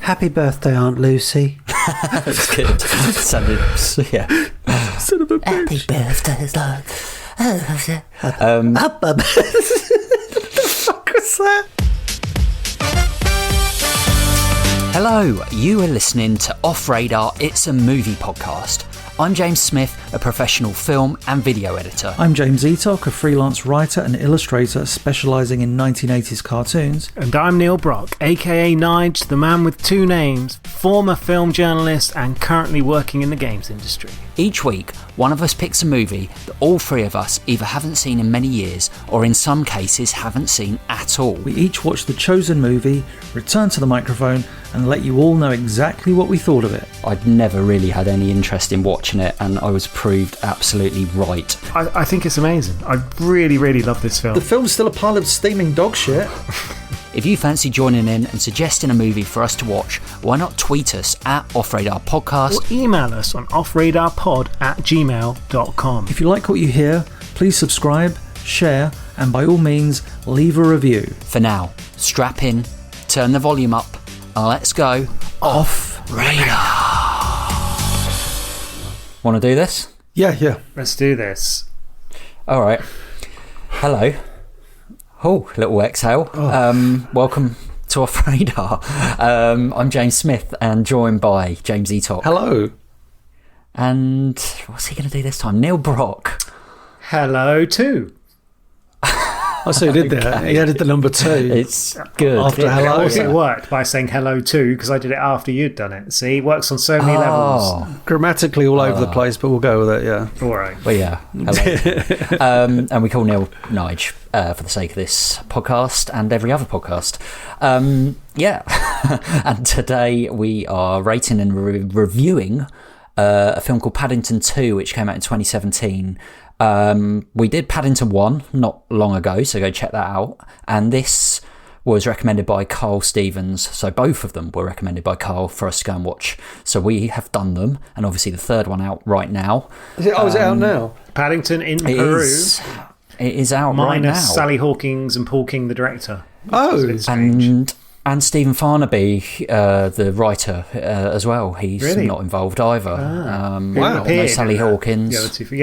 Happy birthday, Aunt Lucy. That's good. Sounded, yeah. Son of a bitch. Happy birthday, love. What the fuck was that? Hello, you are listening to Off Radar, It's a Movie podcast. I'm James Smith, a professional film and video editor. I'm James Eatock, a freelance writer and illustrator specialising in 1980s cartoons. And I'm Neil Brock, aka Nige, the man with two names, former film journalist and currently working in the games industry. Each week, one of us picks a movie that all three of us either haven't seen in many years or in some cases haven't seen at all. We each watch the chosen movie, return to the microphone and let you all know exactly what we thought of it. I'd never really had any interest in watching it and I was proved absolutely right. I think it's amazing. I really, really love this film. The film's still a pile of steaming dog shit. If you fancy joining in and suggesting a movie for us to watch, why not tweet us at Off Radar Podcast? Or email us on offradarpod@gmail.com. If you like what you hear, please subscribe, share, and by all means, leave a review. For now, strap in, turn the volume up, and let's go Off Radar. Want to do this? Yeah. Let's do this. All right. Hello. Oh, little exhale. Welcome to Off Radar. I'm James Smith and joined by James Eatock. Hello. And what's he going to do this time? Neil Brock. Hello too. I see he did that. He added the number 2. It's good. After hello. It worked by saying hello too because I did it after you'd done it. See, it works on so many levels. Grammatically all over the place, but we'll go with it, yeah. All right. Well, yeah. Hello. And we call Neil Nige for the sake of this podcast and every other podcast. Yeah. And today we are rating and reviewing a film called Paddington 2, which came out in 2017. We did Paddington 1 not long ago, so go check that out. And this was recommended by Carl Stevens, so both of them were recommended by Carl for us to go and watch. So we have done them, and obviously the third one out right now. Is it out now? Paddington in Peru. It is out right now. Minus Sally Hawkins and Paul King, the director. Oh, and Stephen Farnaby, the writer, as well. He's Really? not involved either. Wow. No Sally Hawkins.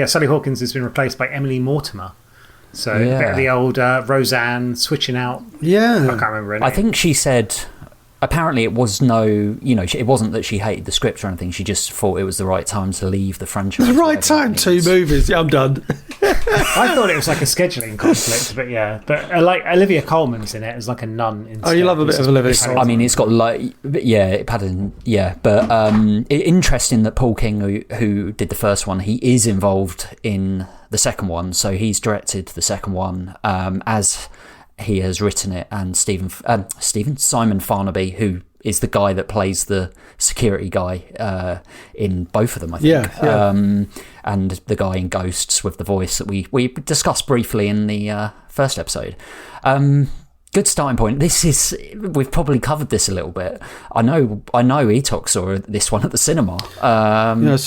Sally Hawkins has been replaced by Emily Mortimer. So a bit of the old Roseanne switching out. yeah. I can't remember her name. I think she said, apparently it was it wasn't that she hated the script or anything. She just thought it was the right time to leave the franchise. The right time, 2 movies. Yeah, I'm done. I thought it was like a scheduling conflict, but yeah. But like Olivia Colman's in it as like a nun. Instead. Oh, you love a bit of Olivia Colman. I mean, it's got but interesting that Paul King, who did the first one, he is involved in the second one. So he's directed the second one as he has written it, and Simon Farnaby, who is the guy that plays the security guy in both of them, I think. Yeah. And the guy in Ghosts with the voice that we discussed briefly in the first episode. Good starting point. We've probably covered this a little bit. I know Eatock saw this one at the cinema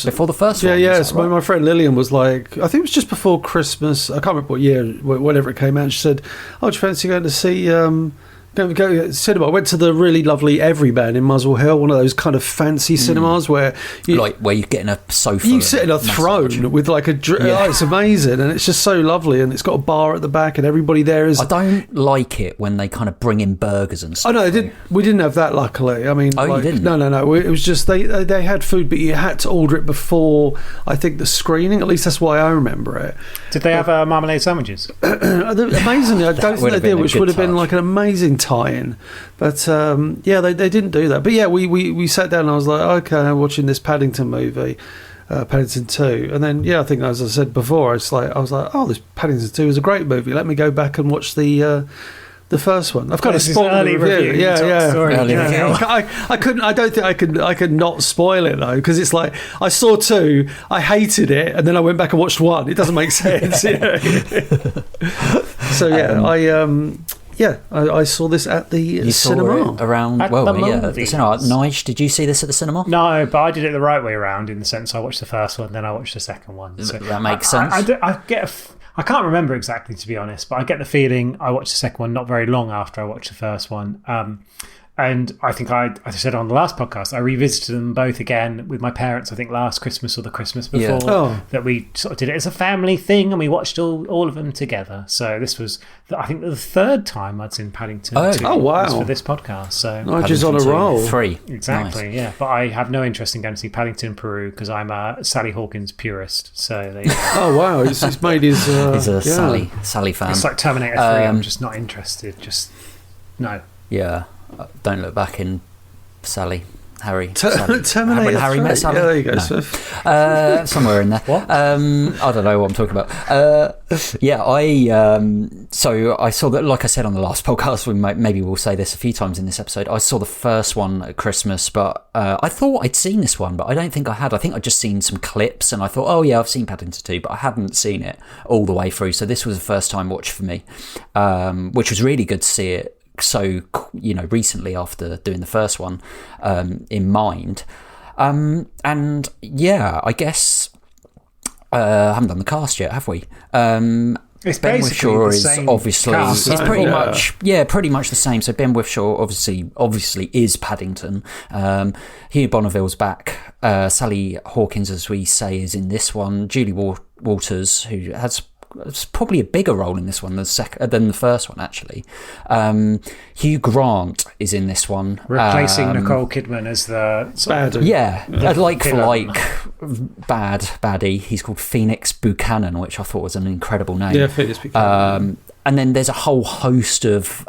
before the first one. Yeah. So my friend Lillian was like, I think it was just before Christmas. I can't remember what year, whenever it came out. She said, "Oh, do you fancy going to see go to the cinema?" I went to the really lovely Everyman in Muswell Hill, one of those kind of fancy cinemas where where you're getting a sofa. You sit in a throne with like a it's amazing, and it's just so lovely, and it's got a bar at the back, and everybody there is. I don't like it when they kind of bring in burgers and stuff. Oh no, we didn't have that, luckily. I mean, you didn't? No. It was just they had food, but you had to order it before, I think, the screening. At least that's why I remember it. Did they have marmalade sandwiches? Amazingly, I don't think they did, which would have been like an amazing tie-in. But they didn't do that. But yeah, we sat down and I was like, okay, I'm watching this Paddington movie, Paddington 2. And then, I think as I said before, I was like, oh, this Paddington 2 is a great movie. Let me go back and watch the first one. I've kind of spoiled the review. Yeah. I couldn't. I don't think I could not spoil it though, because it's like I saw 2, I hated it, and then I went back and watched 1. It doesn't make sense. So I saw this at the cinema. The cinema. Nige, did you see this at the cinema? No, but I did it the right way around, in the sense I watched the first one, then I watched the second one. So that makes sense. I can't remember exactly, to be honest, but I get the feeling I watched the second one not very long after I watched the first one. And I think I said on the last podcast, I revisited them both again with my parents, I think last Christmas or the Christmas before, that we sort of did it as a family thing and we watched all of them together. So this was, I think, the third time I'd seen Paddington 2 was for this podcast. So Nige on a roll. 3. Exactly, nice. Yeah. But I have no interest in going to see Paddington in Peru because I'm a Sally Hawkins purist. So there you go. Oh, wow. He's made his... he's a Sally fan. It's like Terminator 3. I'm just not interested. Just, no. Yeah. Don't look back in Sally. Sally. Terminator when Harry met Sally? Yeah, there you go, no. Somewhere in there. What? I don't know what I'm talking about. So I saw that, like I said on the last podcast, maybe we'll say this a few times in this episode, I saw the first one at Christmas, but I thought I'd seen this one, but I don't think I had. I think I'd just seen some clips and I thought, oh yeah, I've seen Paddington 2, but I hadn't seen it all the way through. So this was a first time watch for me, which was really good to see it so recently after doing the first one in mind, and yeah, I guess I haven't done the cast yet, have we? It's Ben Whishaw is obviously it's pretty much the same. So Ben Whishaw obviously is Paddington. Hugh Bonneville's back. Sally Hawkins, as we say, is in this one. Julie Walters, who has probably a bigger role in this one than the first one, actually. Hugh Grant is in this one, replacing Nicole Kidman as the bad baddie. He's called Phoenix Buchanan, which I thought was an incredible name. Yeah, Phoenix Buchanan. And then there's a whole host of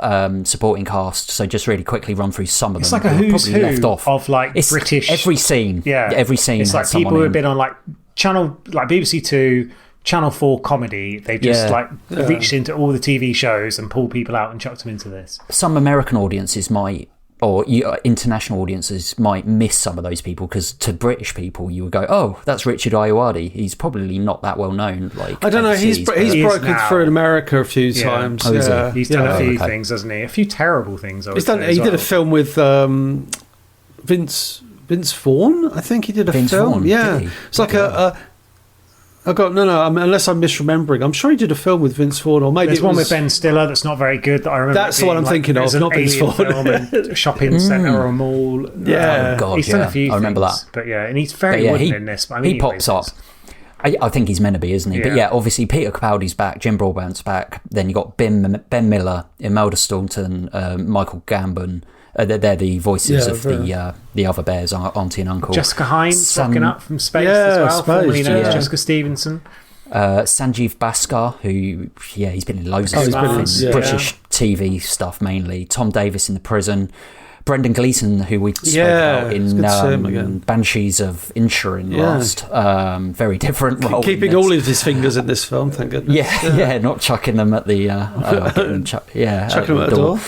supporting cast. So just really quickly run through some of them. It's like a who's who left off. Of like British. Every scene. Yeah, every scene. It's like people who have been on like BBC 2. Channel 4 comedy. They've just reached into all the TV shows and pulled people out and chucked them into this. Some American audiences might, or international audiences might miss some of those people, because to British people you would go, oh, that's Richard Ayoade. He's probably not that well known. Like, I don't know. He's broken through in America a few times. Oh, yeah. He's done a few things, hasn't he? A few terrible things. He did a film with Vince Vaughn. I think he did a film. Vaughn, yeah, did he? It's like unless I'm misremembering. I'm sure he did a film with Vince Vaughn, or maybe there's one with Ben Stiller that's not very good. That I remember. That's the one I'm thinking of. Not Vince Vaughn. Shopping centre or a mall. Yeah, oh God, he's done a few. I remember things, that. But yeah, and he's very wooden in this. But I mean, he pops up. I think he's meant to be, isn't he? Yeah. But yeah, obviously Peter Capaldi's back, Jim Broadbent's back. Then you got Ben Miller, Imelda Staunton, Michael Gambon. They're the voices of the other bears, auntie and uncle. Jessica Hines rocking up from Space as well, formerly known as Jessica Stevenson. Sanjeev Bhaskar, who he's been in loads of stuff, British TV stuff mainly. Tom Davis in The Prison. Brendan Gleeson, who we spoke about in Banshees of Inisherin last. Very different role. Keeping all of his fingers in this film, thank goodness. Yeah, not chucking them at the chucking them at the door.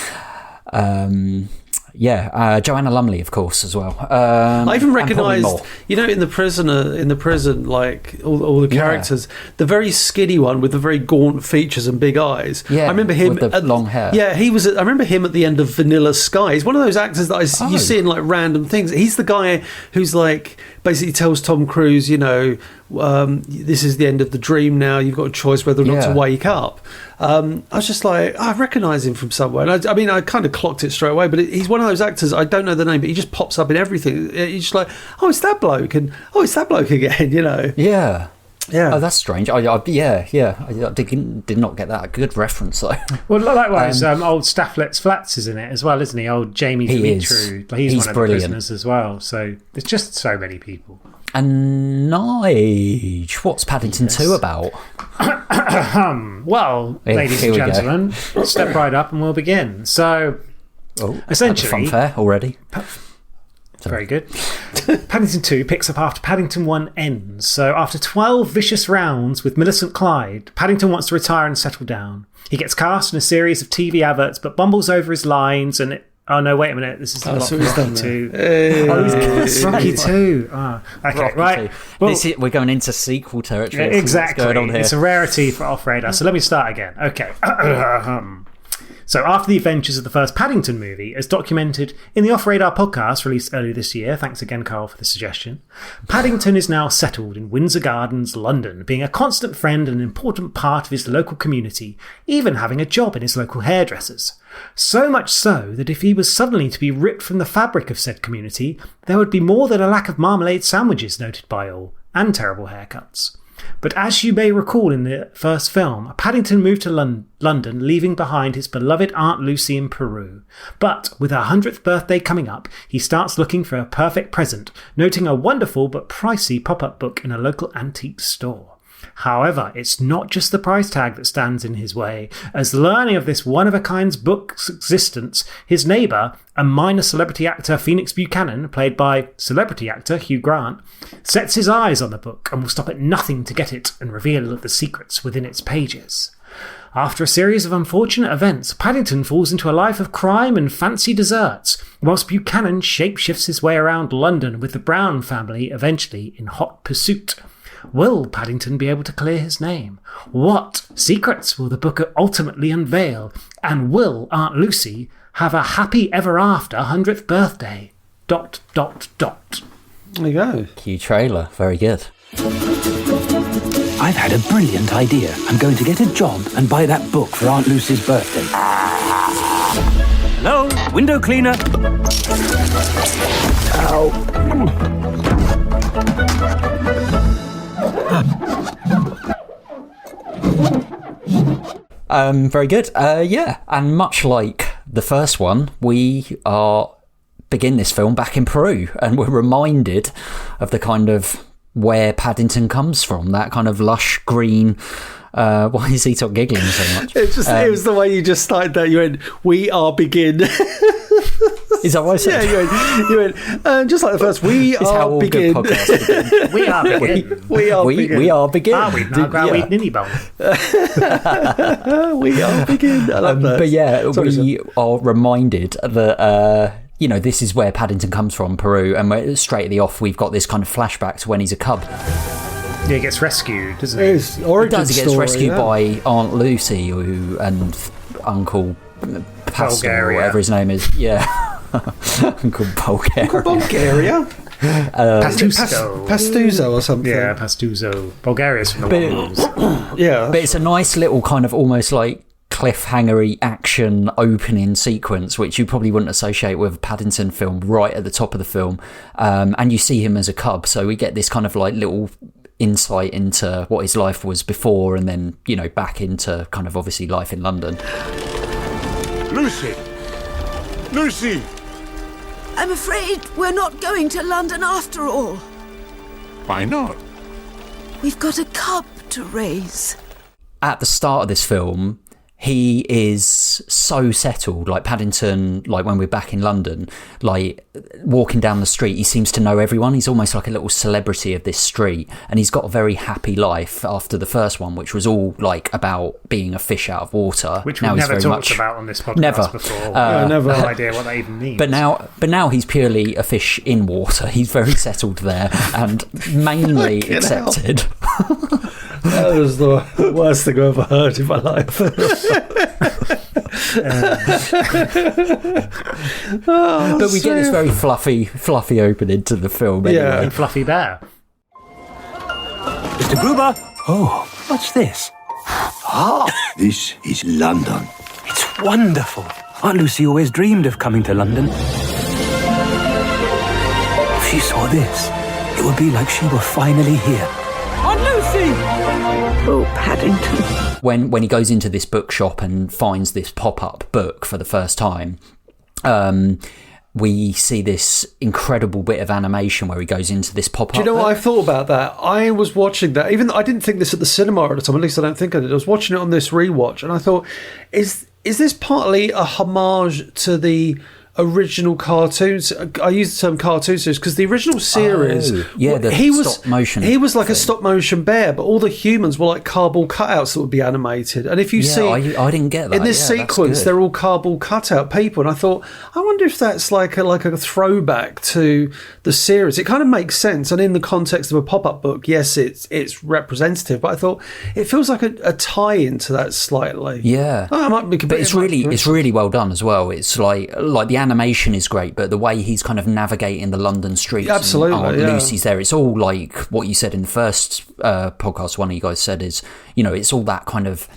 Joanna Lumley, of course, as well. I even recognised, in the prison, like all the characters, the very skinny one with the very gaunt features and big eyes. Yeah, I remember him with the long hair. Yeah, he was. I remember him at the end of Vanilla Sky. He's one of those actors that you see in like random things. He's the guy who's like basically tells Tom Cruise, this is the end of the dream now. You've got a choice whether or not to wake up. I was just like, I recognise him from somewhere. And I kind of clocked it straight away, but he's one of those actors, I don't know the name, but he just pops up in everything. He's just like, oh, it's that bloke, and oh, it's that bloke again, Yeah. Yeah. Oh, that's strange. I did not get that. A good reference, though. Well, likewise, old Stafflet's Flats is in it as well, isn't he? Old Jamie Dimitru. He's one of the prisoners as well. So there's just so many people. And Nige, what's Paddington 2 about? Well, ladies and gentlemen, let's step right up and we'll begin. So, essentially, funfair already. Very good. Paddington 2 picks up after Paddington 1 ends. So after 12 vicious rounds with Millicent Clyde, Paddington wants to retire and settle down. He gets cast in a series of TV adverts but bumbles over his lines and... Oh, no, wait a minute. This is Rocky 2. Rocky 2. Okay, Rocky right. 2. Well, we're going into sequel territory. Exactly. What's going on here? It's a rarity for Off Radar. So let me start again. Okay. So after the adventures of the first Paddington movie, as documented in the Off Radar podcast released earlier this year, thanks again, Carl, for the suggestion, Paddington is now settled in Windsor Gardens, London, being a constant friend and an important part of his local community, even having a job in his local hairdressers. So much so that if he was suddenly to be ripped from the fabric of said community, there would be more than a lack of marmalade sandwiches noted by all, and terrible haircuts. But as you may recall in the first film, Paddington moved to London, leaving behind his beloved Aunt Lucy in Peru. But with her 100th birthday coming up, he starts looking for a perfect present, noting a wonderful but pricey pop-up book in a local antique store. However, it's not just the price tag that stands in his way, as learning of this one-of-a-kind book's existence, his neighbour, a minor celebrity actor Phoenix Buchanan, played by celebrity actor Hugh Grant, sets his eyes on the book and will stop at nothing to get it and reveal the secrets within its pages. After a series of unfortunate events, Paddington falls into a life of crime and fancy desserts, whilst Buchanan shapeshifts his way around London with the Brown family, eventually in hot pursuit. Will Paddington be able to clear his name? What secrets will the book ultimately unveil? And will Aunt Lucy have a happy ever after 100th birthday? ... There you go. Cue trailer. Very good. I've had a brilliant idea. I'm going to get a job and buy that book for Aunt Lucy's birthday. Hello? Window cleaner? Ow. Very good. Yeah, and much like the first one, we begin this film back in Peru, and we're reminded of the kind of where Paddington comes from, that kind of lush green. Why is he not giggling so much? It was the way you just started that. You went, "We are begin." Is that what I said? Yeah, you went just like the first. We are begin. We are begin. We are begin. We are begin. We are begin. I love that. But yeah, we are reminded that this is where Paddington comes from, Peru, and straight at the off, we've got this kind of flashback to when he's a cub. Yeah, he gets rescued, doesn't he? He gets rescued by Aunt Lucy and Uncle Pascal, or whatever his name is. Yeah. Uncle Bulgaria. Pastuzo or something. Yeah, Pastuzo. Bulgaria's from the Wales. Yeah. But it's a nice little kind of almost like cliffhangery action opening sequence, which you probably wouldn't associate with a Paddington film right at the top of the film. And you see him as a cub, so we get this kind of like little insight into what his life was before, and then, back into kind of obviously life in London. Lucy! I'm afraid we're not going to London after all. Why not? We've got a cub to raise. At the start of this film, he is so settled, like Paddington, like when we're back in London, like walking down the street, he seems to know everyone. He's almost like a little celebrity of this street, and he's got a very happy life after the first one, which was all like about being a fish out of water. Which we've never talked about on this podcast before. Never. No idea what that even means. But now he's purely a fish in water. He's very settled there and mainly accepted. That was the worst thing I've ever heard in my life. But we get this very fluffy opening to the film. Yeah, anyway. Fluffy bear. Mr. Gruber? Oh, what's this? This is London. It's wonderful. Aunt Lucy always dreamed of coming to London. If she saw this, it would be like she were finally here. Aunt Lucy! Oh, Paddington. When he goes into this bookshop and finds this pop-up book for the first time, we see this incredible bit of animation where he goes into this pop-up. Do you know what I thought about that? I was watching that, even though I didn't think this at the cinema at the time, at least I don't think I did. I was watching it on this rewatch, and I thought, is this partly a homage to the original cartoons. I use the term cartoon series because the original series, stop motion. He was like a stop motion bear, but all the humans were like cardboard cutouts that would be animated. And if you see, I didn't get that in this sequence, they're all cardboard cutout people. And I thought, I wonder if that's like a throwback to the series. It kind of makes sense, and in the context of a pop-up book, yes, it's representative. But I thought it feels like a tie-in to that slightly. Yeah, but it's really well done as well. It's like the animation is great, but the way he's kind of navigating the London streets, absolutely, and Lucy's there, it's all like what you said in the first podcast. One of you guys said is, it's all that kind of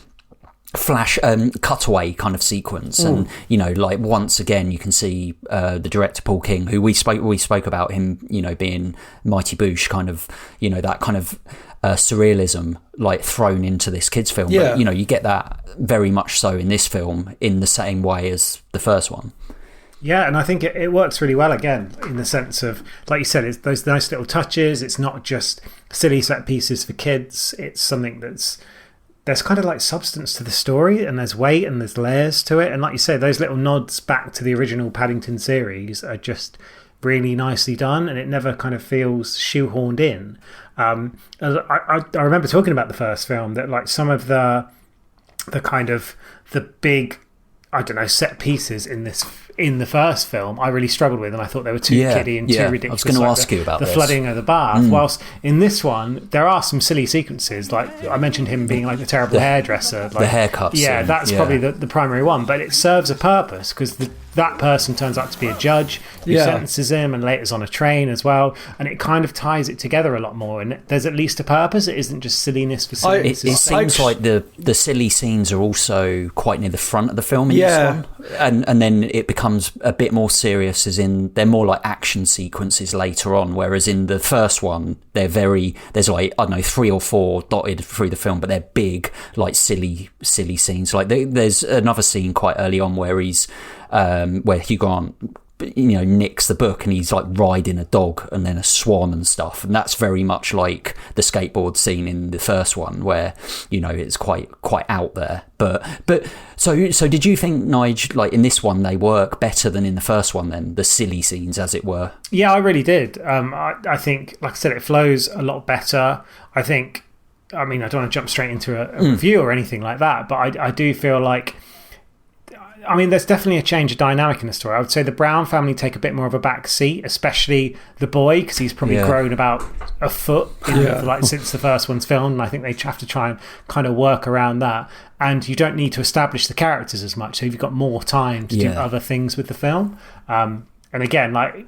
flash cutaway kind of sequence, and like once again you can see the director Paul King, who we spoke about him, being Mighty Boosh, kind of that kind of surrealism like thrown into this kids film. But you get that very much so in this film in the same way as the first one. Yeah, and I think it works really well again in the sense of, like you said, it's those nice little touches. It's not just silly set pieces for kids. It's something there's kind of like substance to the story, and there's weight and there's layers to it. And like you say, those little nods back to the original Paddington series are just really nicely done, and it never kind of feels shoehorned in. I remember talking about the first film, that like some of the kind of the big, I don't know, set pieces in the first film I really struggled with, and I thought they were too kiddie and too ridiculous. I was going to ask you about the flooding of the bath. Whilst in this one there are some silly sequences, like I mentioned him being like the terrible hairdresser, like, the haircuts. Yeah, that's probably the primary one, but it serves a purpose because that person turns out to be a judge who sentences him, and later's on a train as well, and it kind of ties it together a lot more, and there's at least a purpose. It isn't just silliness for silliness. It seems like the silly scenes are also quite near the front of the film in this one, and then it becomes a bit more serious, as in they're more like action sequences later on, whereas in the first one there's like, I don't know, 3 or 4 dotted through the film, but they're big like silly scenes. Like there's another scene quite early on where where Hugh Grant nicks the book, and he's like riding a dog and then a swan and stuff, and that's very much like the skateboard scene in the first one, where it's quite out there. But so did you think, Nige, like in this one they work better than in the first one, then the silly scenes, as it were? Yeah, I really did. I think, like I said, it flows a lot better. I think, I mean, I don't want to jump straight into a review or anything like that, but I do feel like, I mean, there's definitely a change of dynamic in the story. I would say the Brown family take a bit more of a back seat, especially the boy, because he's probably grown about a foot since the first one's filmed, and I think they have to try and kind of work around that. And you don't need to establish the characters as much, so you've got more time to do other things with the film. And again, like,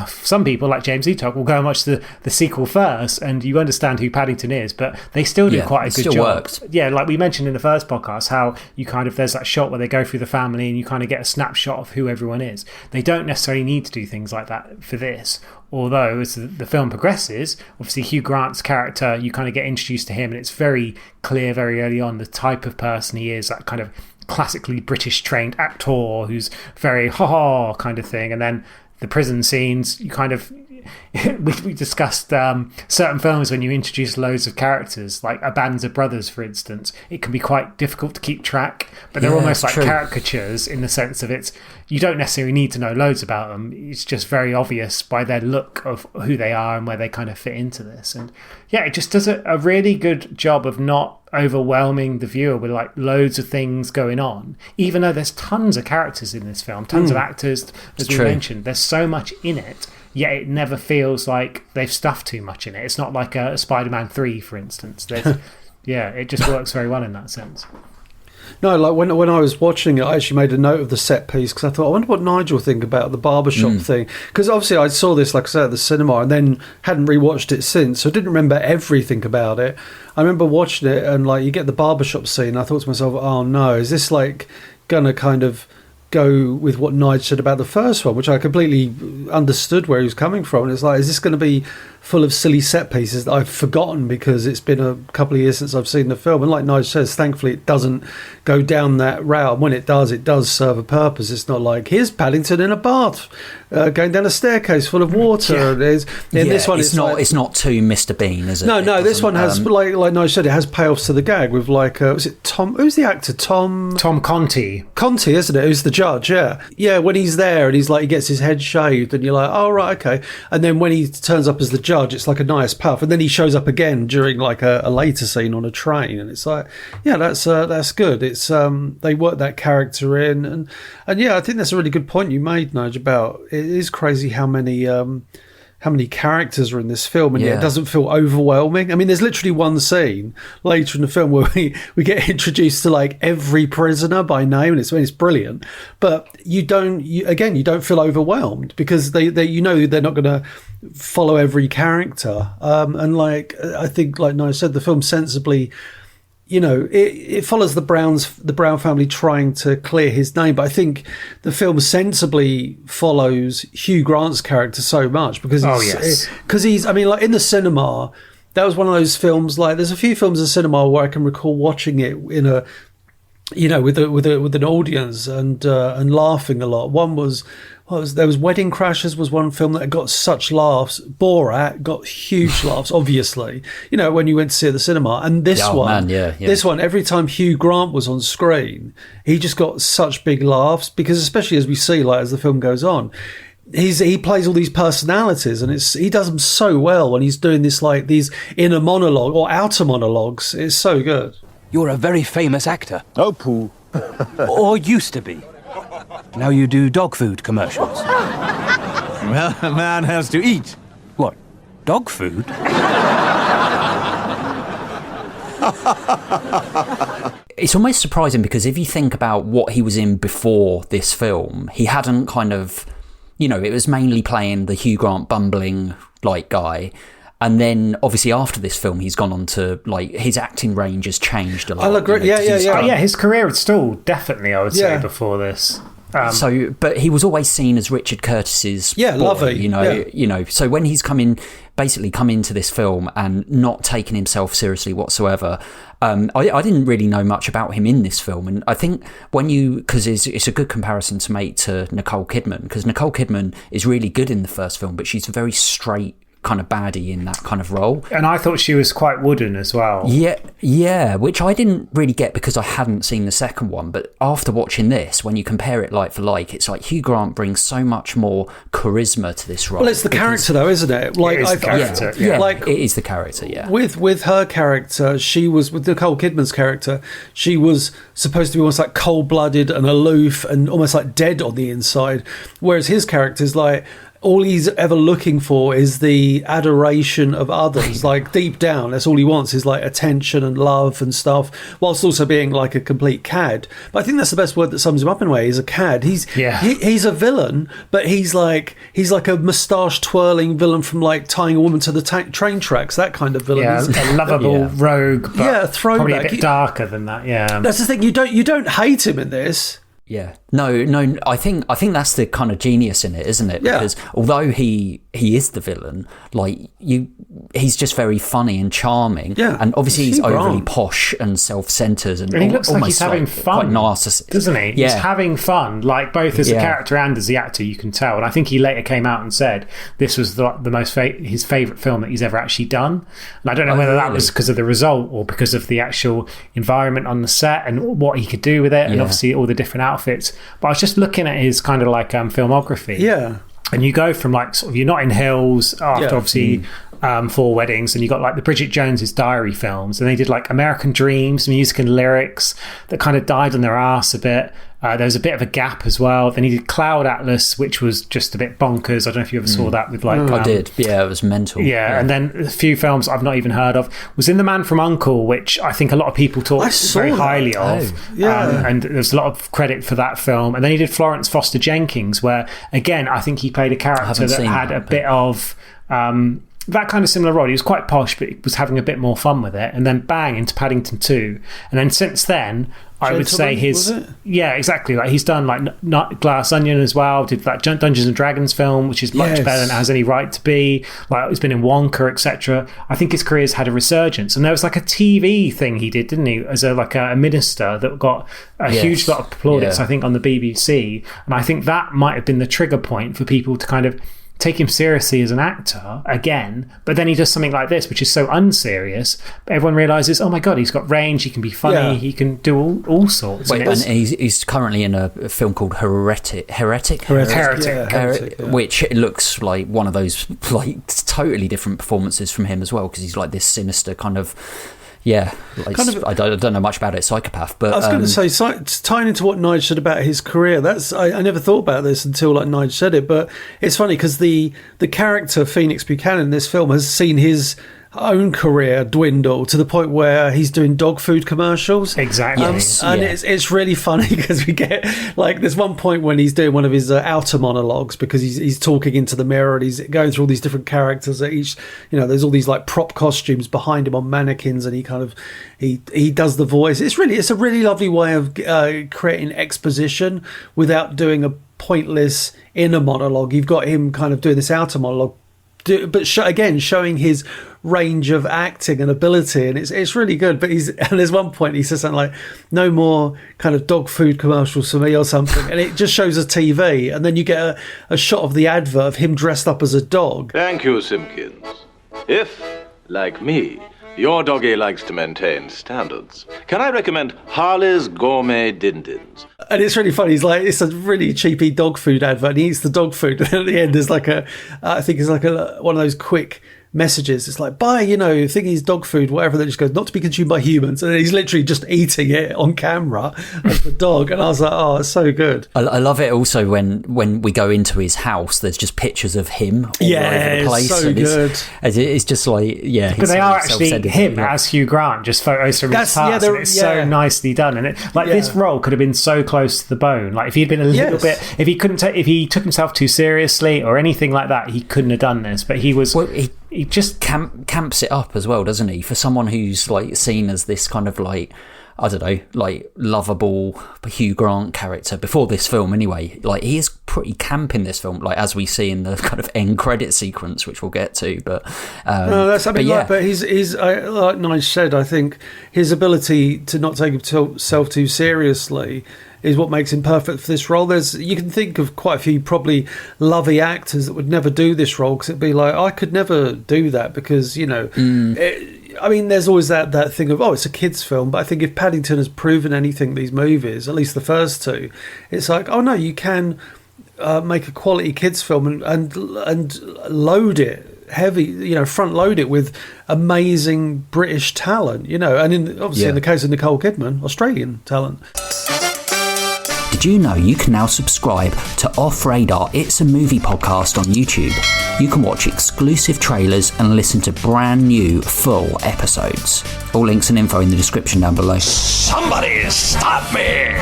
some people like James Eatock will go and watch the sequel first, and you understand who Paddington is, but they still do quite a good job. Works. Yeah, like we mentioned in the first podcast, how you kind of, there's that shot where they go through the family and you kind of get a snapshot of who everyone is. They don't necessarily need to do things like that for this, although as the film progresses, obviously Hugh Grant's character, you kind of get introduced to him, and it's very clear very early on the type of person he is, that kind of classically British trained actor who's very ha-ha kind of thing. And then the prison scenes, you kind of, we discussed certain films when you introduce loads of characters, like A Band of Brothers, for instance. It can be quite difficult to keep track, but they're almost like caricatures, in the sense of you don't necessarily need to know loads about them. It's just very obvious by their look of who they are and where they kind of fit into this. And yeah, it just does a really good job of not overwhelming the viewer with like loads of things going on, even though there's tons of characters in this film, tons of actors, as we mentioned. There's so much in it, yet it never feels like they've stuffed too much in it. It's not like a Spider-Man 3, for instance. It just works very well in that sense. No, like when I was watching it, I actually made a note of the set piece, because I thought, I wonder what Nigel would think about the barbershop thing. Because obviously I saw this, like I said, at the cinema, and then hadn't rewatched it since, so I didn't remember everything about it. I remember watching it, and like you get the barbershop scene, I thought to myself, oh no, is this like gonna kind of go with what Nige said about the first one, which I completely understood where he was coming from. And it's like, is this going to be full of silly set pieces that I've forgotten because it's been a couple of years since I've seen the film? And like Nige says, thankfully it doesn't go down that route. When it does serve a purpose. It's not like, here's Paddington in a bath going down a staircase full of water. There's in this one, it's not too Mr. Bean, is it? No. This one has like Nige said, it has payoffs to the gag with like was it Tom? Who's the actor? Tom Conti, isn't it? Who's the judge? Yeah. When he's there and he's like he gets his head shaved, and you're like, oh right, okay. And then when he turns up as the judge, it's like a nice puff, and then he shows up again during like a later scene on a train, and it's like, yeah, that's good. It's they work that character in, and yeah, I think that's a really good point you made, Nige, about it is crazy how many characters are in this film, and yet it doesn't feel overwhelming. I mean, there's literally one scene later in the film where we get introduced to like every prisoner by name, and it's brilliant. But you don't feel overwhelmed because they they're not going to follow every character. And like I think, like Nige said, the film sensibly, it follows the Brown family trying to clear his name, but I think the film sensibly follows Hugh Grant's character so much because he's I mean, like in the cinema, that was one of those films. Like, there's a few films in cinema where I can recall watching it in a, with an audience and laughing a lot. One was. There was Wedding Crashers was one film that got such laughs. Borat got huge laughs, obviously, when you went to see the cinema. And this this one, every time Hugh Grant was on screen, he just got such big laughs because, especially as we see, like as the film goes on, he plays all these personalities, and he does them so well when he's doing this, like these inner monologue or outer monologues. It's so good. You're a very famous actor. Oh, poo. Or used to be. Now you do dog food commercials. Well, a man has to eat. What? Dog food? It's almost surprising because if you think about what he was in before this film, he hadn't kind of, it was mainly playing the Hugh Grant bumbling like guy. And then, obviously, after this film, he's gone on to, like, his acting range has changed a lot. I'll agree. Yeah. His career had stalled, definitely, I would say, before this. But he was always seen as Richard Curtis's boy, Lovey. So when he's come into this film and not taking himself seriously whatsoever, I didn't really know much about him in this film, and I think because it's a good comparison to make to Nicole Kidman, because Nicole Kidman is really good in the first film, but she's a very straight kind of baddie in that kind of role. And I thought she was quite wooden as well. Yeah, which I didn't really get because I hadn't seen the second one. But after watching this, when you compare it like for like, it's like Hugh Grant brings so much more charisma to this role. Well, it's the character though, isn't it? Like, it is the character. Yeah, like, it is the character, yeah. With her character, with Nicole Kidman's character, she was supposed to be almost like cold-blooded and aloof and almost like dead on the inside. Whereas his character is like, all he's ever looking for is the adoration of others. Like, deep down, that's all he wants is like attention and love and stuff, whilst also being like a complete cad. But I think that's the best word that sums him up in a way. He's a cad. He's a villain, but he's like a moustache twirling villain from like tying a woman to the train tracks. That kind of villain. Yeah, a lovable rogue, but a throwback. Probably a bit darker than that. Yeah, that's the thing. You don't hate him in this. Yeah. No, I think that's the kind of genius in it, isn't it? Because although he is the villain, like he's just very funny and charming. Yeah. And obviously he's overly posh and self-centered and he looks like he's having fun, quite narcissistic, doesn't he? Yeah. He's having fun, like both as a character and as the actor, you can tell. And I think he later came out and said this was the most his favourite film that he's ever actually done. And I don't know whether that was because of the result or because of the actual environment on the set and what he could do with it, and obviously all the different outfits. But I was just looking at his kind of like filmography. Yeah. And you go from like sort of, you're Notting Hills after obviously 4 Weddings, and you got like the Bridget Jones's Diary films, and they did like American Dreams, music and lyrics that kind of died on their ass a bit. There was a bit of a gap as well. Then he did Cloud Atlas, which was just a bit bonkers. I don't know if you ever saw that with like... I did. Yeah, it was mental. Yeah, and then a few films I've not even heard of. Was in The Man from U.N.C.L.E., which I think a lot of people talk very highly of. And there's a lot of credit for that film. And then he did Florence Foster Jenkins, where, again, I think he played a character that had a bit of... that kind of similar role. He was quite posh, but he was having a bit more fun with it. And then bang, into Paddington 2. And then since then, I would say was it? Yeah, exactly. Like he's done like not Glass Onion as well. Did that Dungeons and Dragons film, which is much better than it has any right to be. Like he's been in Wonka, etc. I think his career's had a resurgence, and there was like a TV thing he did, didn't he, as a minister that got a huge lot of plaudits. I think on the BBC, and I think that might have been the trigger point for people to kind of take him seriously as an actor again. But then he does something like this, which is so unserious. Everyone realizes, oh my god, he's got range. He can be funny. He can do all sorts. Wait, and he's currently in a film called Heretic, which it looks like one of those like totally different performances from him as well, because he's like this sinister kind of. Yeah, like, I don't know much about it, psychopath. But I was going to say, tying into what Nige said about his career, I never thought about this until like Nige said it, but it's funny because the character Phoenix Buchanan in this film has seen his own career dwindle to the point where he's doing dog food commercials. Exactly. It's really funny because we get like there's one point when he's doing one of his outer monologues because he's talking into the mirror and he's going through all these different characters that each, there's all these like prop costumes behind him on mannequins, and he kind of he does the voice. It's a really lovely way of creating exposition without doing a pointless inner monologue. You've got him kind of doing this outer monologue, but showing his range of acting and ability, and it's really good. But there's one point he says something like, "No more kind of dog food commercials for me" or something, and it just shows a TV, and then you get a shot of the advert of him dressed up as a dog. Thank you, Simpkins. If, like me, your doggy likes to maintain standards, can I recommend Harley's Gourmet Din-Dins? And it's really funny. He's like, it's a really cheapy dog food advert, and he eats the dog food, and at the end there's like I think it's like one of those quick messages. It's like, buy, thingy's dog food, whatever, that just goes, not to be consumed by humans. And he's literally just eating it on camera as the dog. And I was like, oh, it's so good. I love it also when we go into his house, there's just pictures of him all over the place. So good. It's just like, but they are actually him as Hugh Grant, just photos from his past. And it's so nicely done. And this role could have been so close to the bone. Like if he'd been a little bit, if he took himself too seriously or anything like that, he couldn't have done this. But he was... He just camps it up as well, doesn't he? For someone who's like seen as this kind of like, I don't know, like lovable Hugh Grant character before this film anyway, like he is pretty camp in this film, like as we see in the kind of end credit sequence, which we'll get to. But but he's like Nige said, I think his ability to not take himself too seriously is what makes him perfect for this role. You can think of quite a few probably lovey actors that would never do this role, because it'd be like, I could never do that because, there's always that thing of, it's a kid's film. But I think if Paddington has proven anything, these movies, at least the first two, it's like, oh no, you can make a quality kids film and load it heavy, front load it with amazing British talent, and in the case of Nicole Kidman, Australian talent. Did you know you can now subscribe to Off Radar It's a Movie podcast on YouTube? You can watch exclusive trailers and listen to brand new full episodes. All links and info in the description down below. Somebody stop me!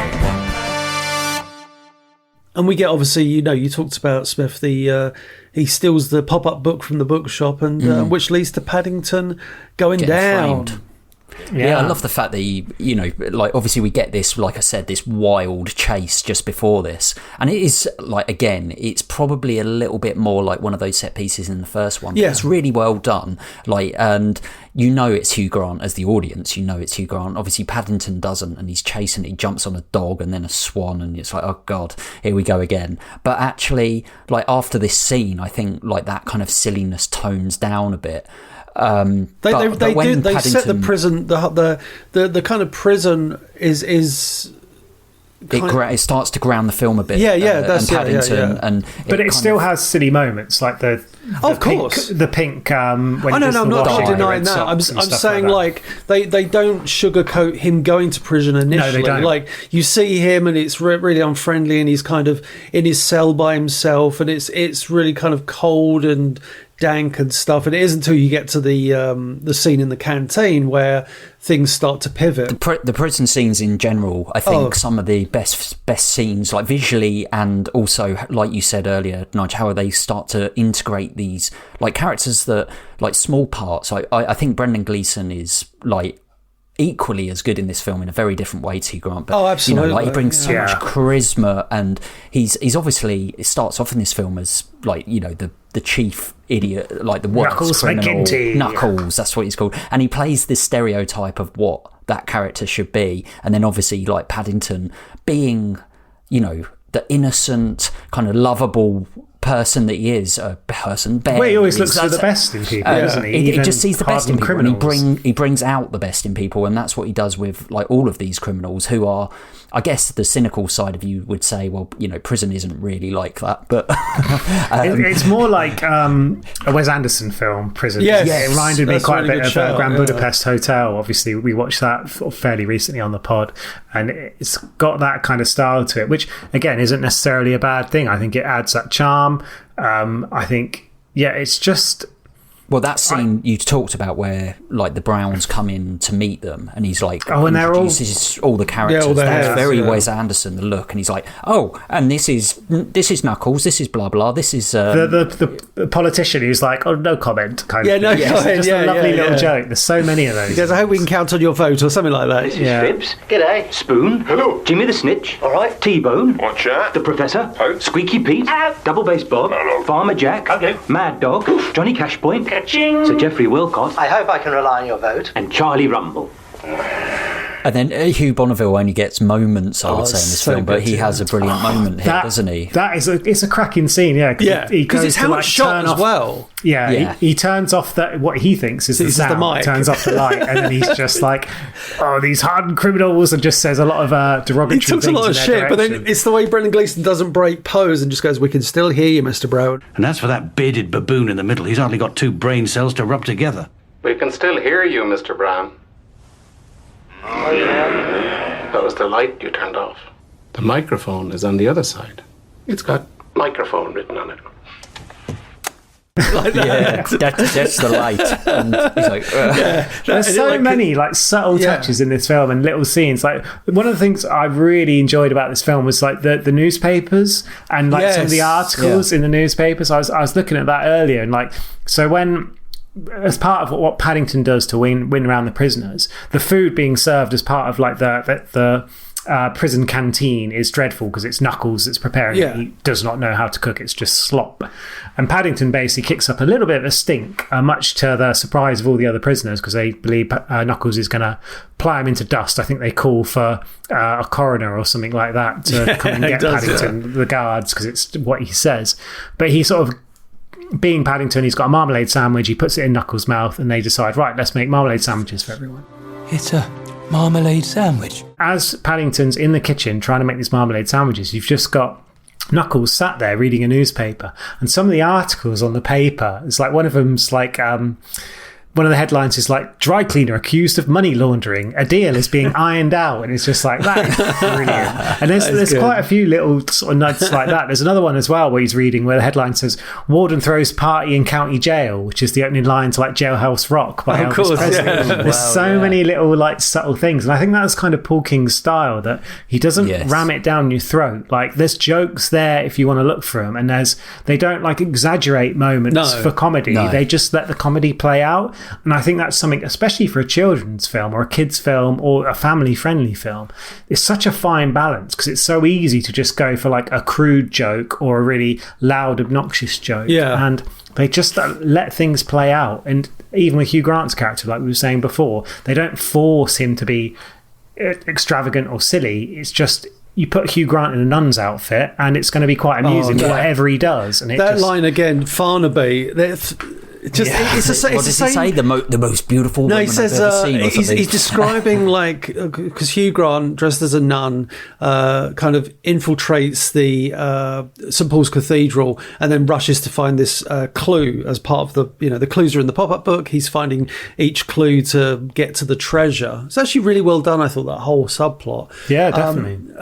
And we get, obviously, you talked about Smith, he steals the pop-up book from the bookshop, and which leads to Paddington going down. Framed. Yeah, I love the fact that he, obviously we get this, like I said, this wild chase just before this. And it is, again, it's probably a little bit more like one of those set pieces in the first one. Yeah. It's really well done. And it's Hugh Grant as the audience. It's Hugh Grant. Obviously Paddington doesn't, and he's chasing, he jumps on a dog and then a swan, and it's like, oh God, here we go again. But actually, after this scene, I think, that kind of silliness tones down a bit. They set the prison, the kind of prison is it starts to ground the film a bit. That's Paddington, but it still has silly moments like the pink. When I'm not denying that. I'm saying they don't sugarcoat him going to prison initially. No, they don't. You see him and it's really unfriendly, and he's kind of in his cell by himself, and it's really kind of cold and dank and stuff, and it isn't until you get to the scene in the canteen where things start to pivot. The prison scenes in general, I think, some of the best scenes, visually, and also, like you said earlier, Nige, how they start to integrate these characters that small parts. I think Brendan Gleeson is equally as good in this film in a very different way to Hugh Grant. But, absolutely. Like he brings so much charisma, and he's obviously, it starts off in this film as like, the chief idiot, like the worst Knuckles criminal. McGinty. Knuckles, that's what he's called. And he plays this stereotype of what that character should be. And then obviously like Paddington being, the innocent, kind of lovable person that he is, Ben. Well, he always looks for the best in people, doesn't he? He just sees the best in people, criminals. and he brings out the best in people, and that's what he does with like all of these criminals who are, I guess, the cynical side of you would say, well, prison isn't really like that, but it's more like a Wes Anderson film, Prison. Yes, it reminded me quite really a bit of Grand yeah. Budapest Hotel. Obviously, we watched that fairly recently on the pod, and it's got that kind of style to it, which again isn't necessarily a bad thing. I think it adds that charm. I think, it's just... Well, that scene you talked about where like the Browns come in to meet them, and he's like, and they're all the characters. all the That's heads, very Wes Anderson, the look, and he's like, and this is Knuckles, this is blah blah, this is the politician who's like, no comment, kind of. No thing. comment. Just a lovely little joke. There's so many of those. He goes, I hope we can count on your vote, or something like that. This is Phipps. G'day. Spoon. Hello. Jimmy the Snitch. All right. T-Bone. Watch out. The Professor. Ho. Squeaky Pete. Double Bass Bob. Hello. Farmer Jack. Okay. Mad Dog. Johnny Cashpoint. Ka-ching. Sir Geoffrey Wilcott. I hope I can rely on your vote. And Charlie Rumble. And then Hugh Bonneville only gets moments, I would say, in this film, but he has a brilliant moment here, doesn't he? It's a cracking scene, because it's how it's shot as well. Yeah. He turns off what he thinks is the sound, the mic. turns off the light, and then he's just like, these hardened criminals, and just says a lot of derogatory things. He talks a lot of shit, but then it's the way Brendan Gleeson doesn't break pose and just goes, we can still hear you, Mr. Brown. And as for that bearded baboon in the middle, he's hardly got 2 brain cells to rub together. We can still hear you, Mr. Brown. Oh, yeah. That was the light you turned off. The microphone is on the other side. It's got microphone written on it. Like that. Yeah, that's the light. And he's like, there's so many like subtle touches in this film and little scenes. Like one of the things I really enjoyed about this film was like the newspapers and like some of the articles in the newspapers. I was looking at that earlier, and like, so when, as part of what Paddington does to win around the prisoners, the food being served as part of like the prison canteen is dreadful because it's Knuckles that's preparing it. He does not know how to cook. It's just slop. And Paddington basically kicks up a little bit of a stink, much to the surprise of all the other prisoners, because they believe Knuckles is going to ply him into dust. I think they call for a coroner or something like that to come and get Paddington, the guards, because it's what he says. But he sort of, being Paddington, he's got a marmalade sandwich, he puts it in Knuckles' mouth, and they decide, right, let's make marmalade sandwiches for everyone. It's a marmalade sandwich. As Paddington's in the kitchen trying to make these marmalade sandwiches, you've just got Knuckles sat there reading a newspaper, and some of the articles on the paper, it's like one of them's like, one of the headlines is like, dry cleaner accused of money laundering, a deal is being ironed out, and it's just like, that is brilliant. And there's quite a few little sort of nuts like that. There's another one as well where he's reading where the headline says, Warden throws party in county jail, which is the opening line to like Jailhouse Rock by Elvis Presley. There's many little like subtle things, and I think that's kind of Paul King's style, that he doesn't ram it down your throat. Like there's jokes there if you want to look for them, and they don't like exaggerate moments for comedy. They just let the comedy play out. And I think that's something, especially for a children's film or a kid's film or a family-friendly film, it's such a fine balance, because it's so easy to just go for like a crude joke or a really loud, obnoxious joke. And they just let things play out. And even with Hugh Grant's character, like we were saying before, they don't force him to be extravagant or silly. It's just, you put Hugh Grant in a nun's outfit and it's going to be quite amusing, whatever he does. And line again, Farnaby, what does he say? The most beautiful woman I've ever seen, or something. He's describing like, because Hugh Grant, dressed as a nun, kind of infiltrates the St Paul's Cathedral and then rushes to find this clue as part of the clues are in the pop-up book. He's finding each clue to get to the treasure. It's actually really well done, I thought, that whole subplot. Yeah, definitely.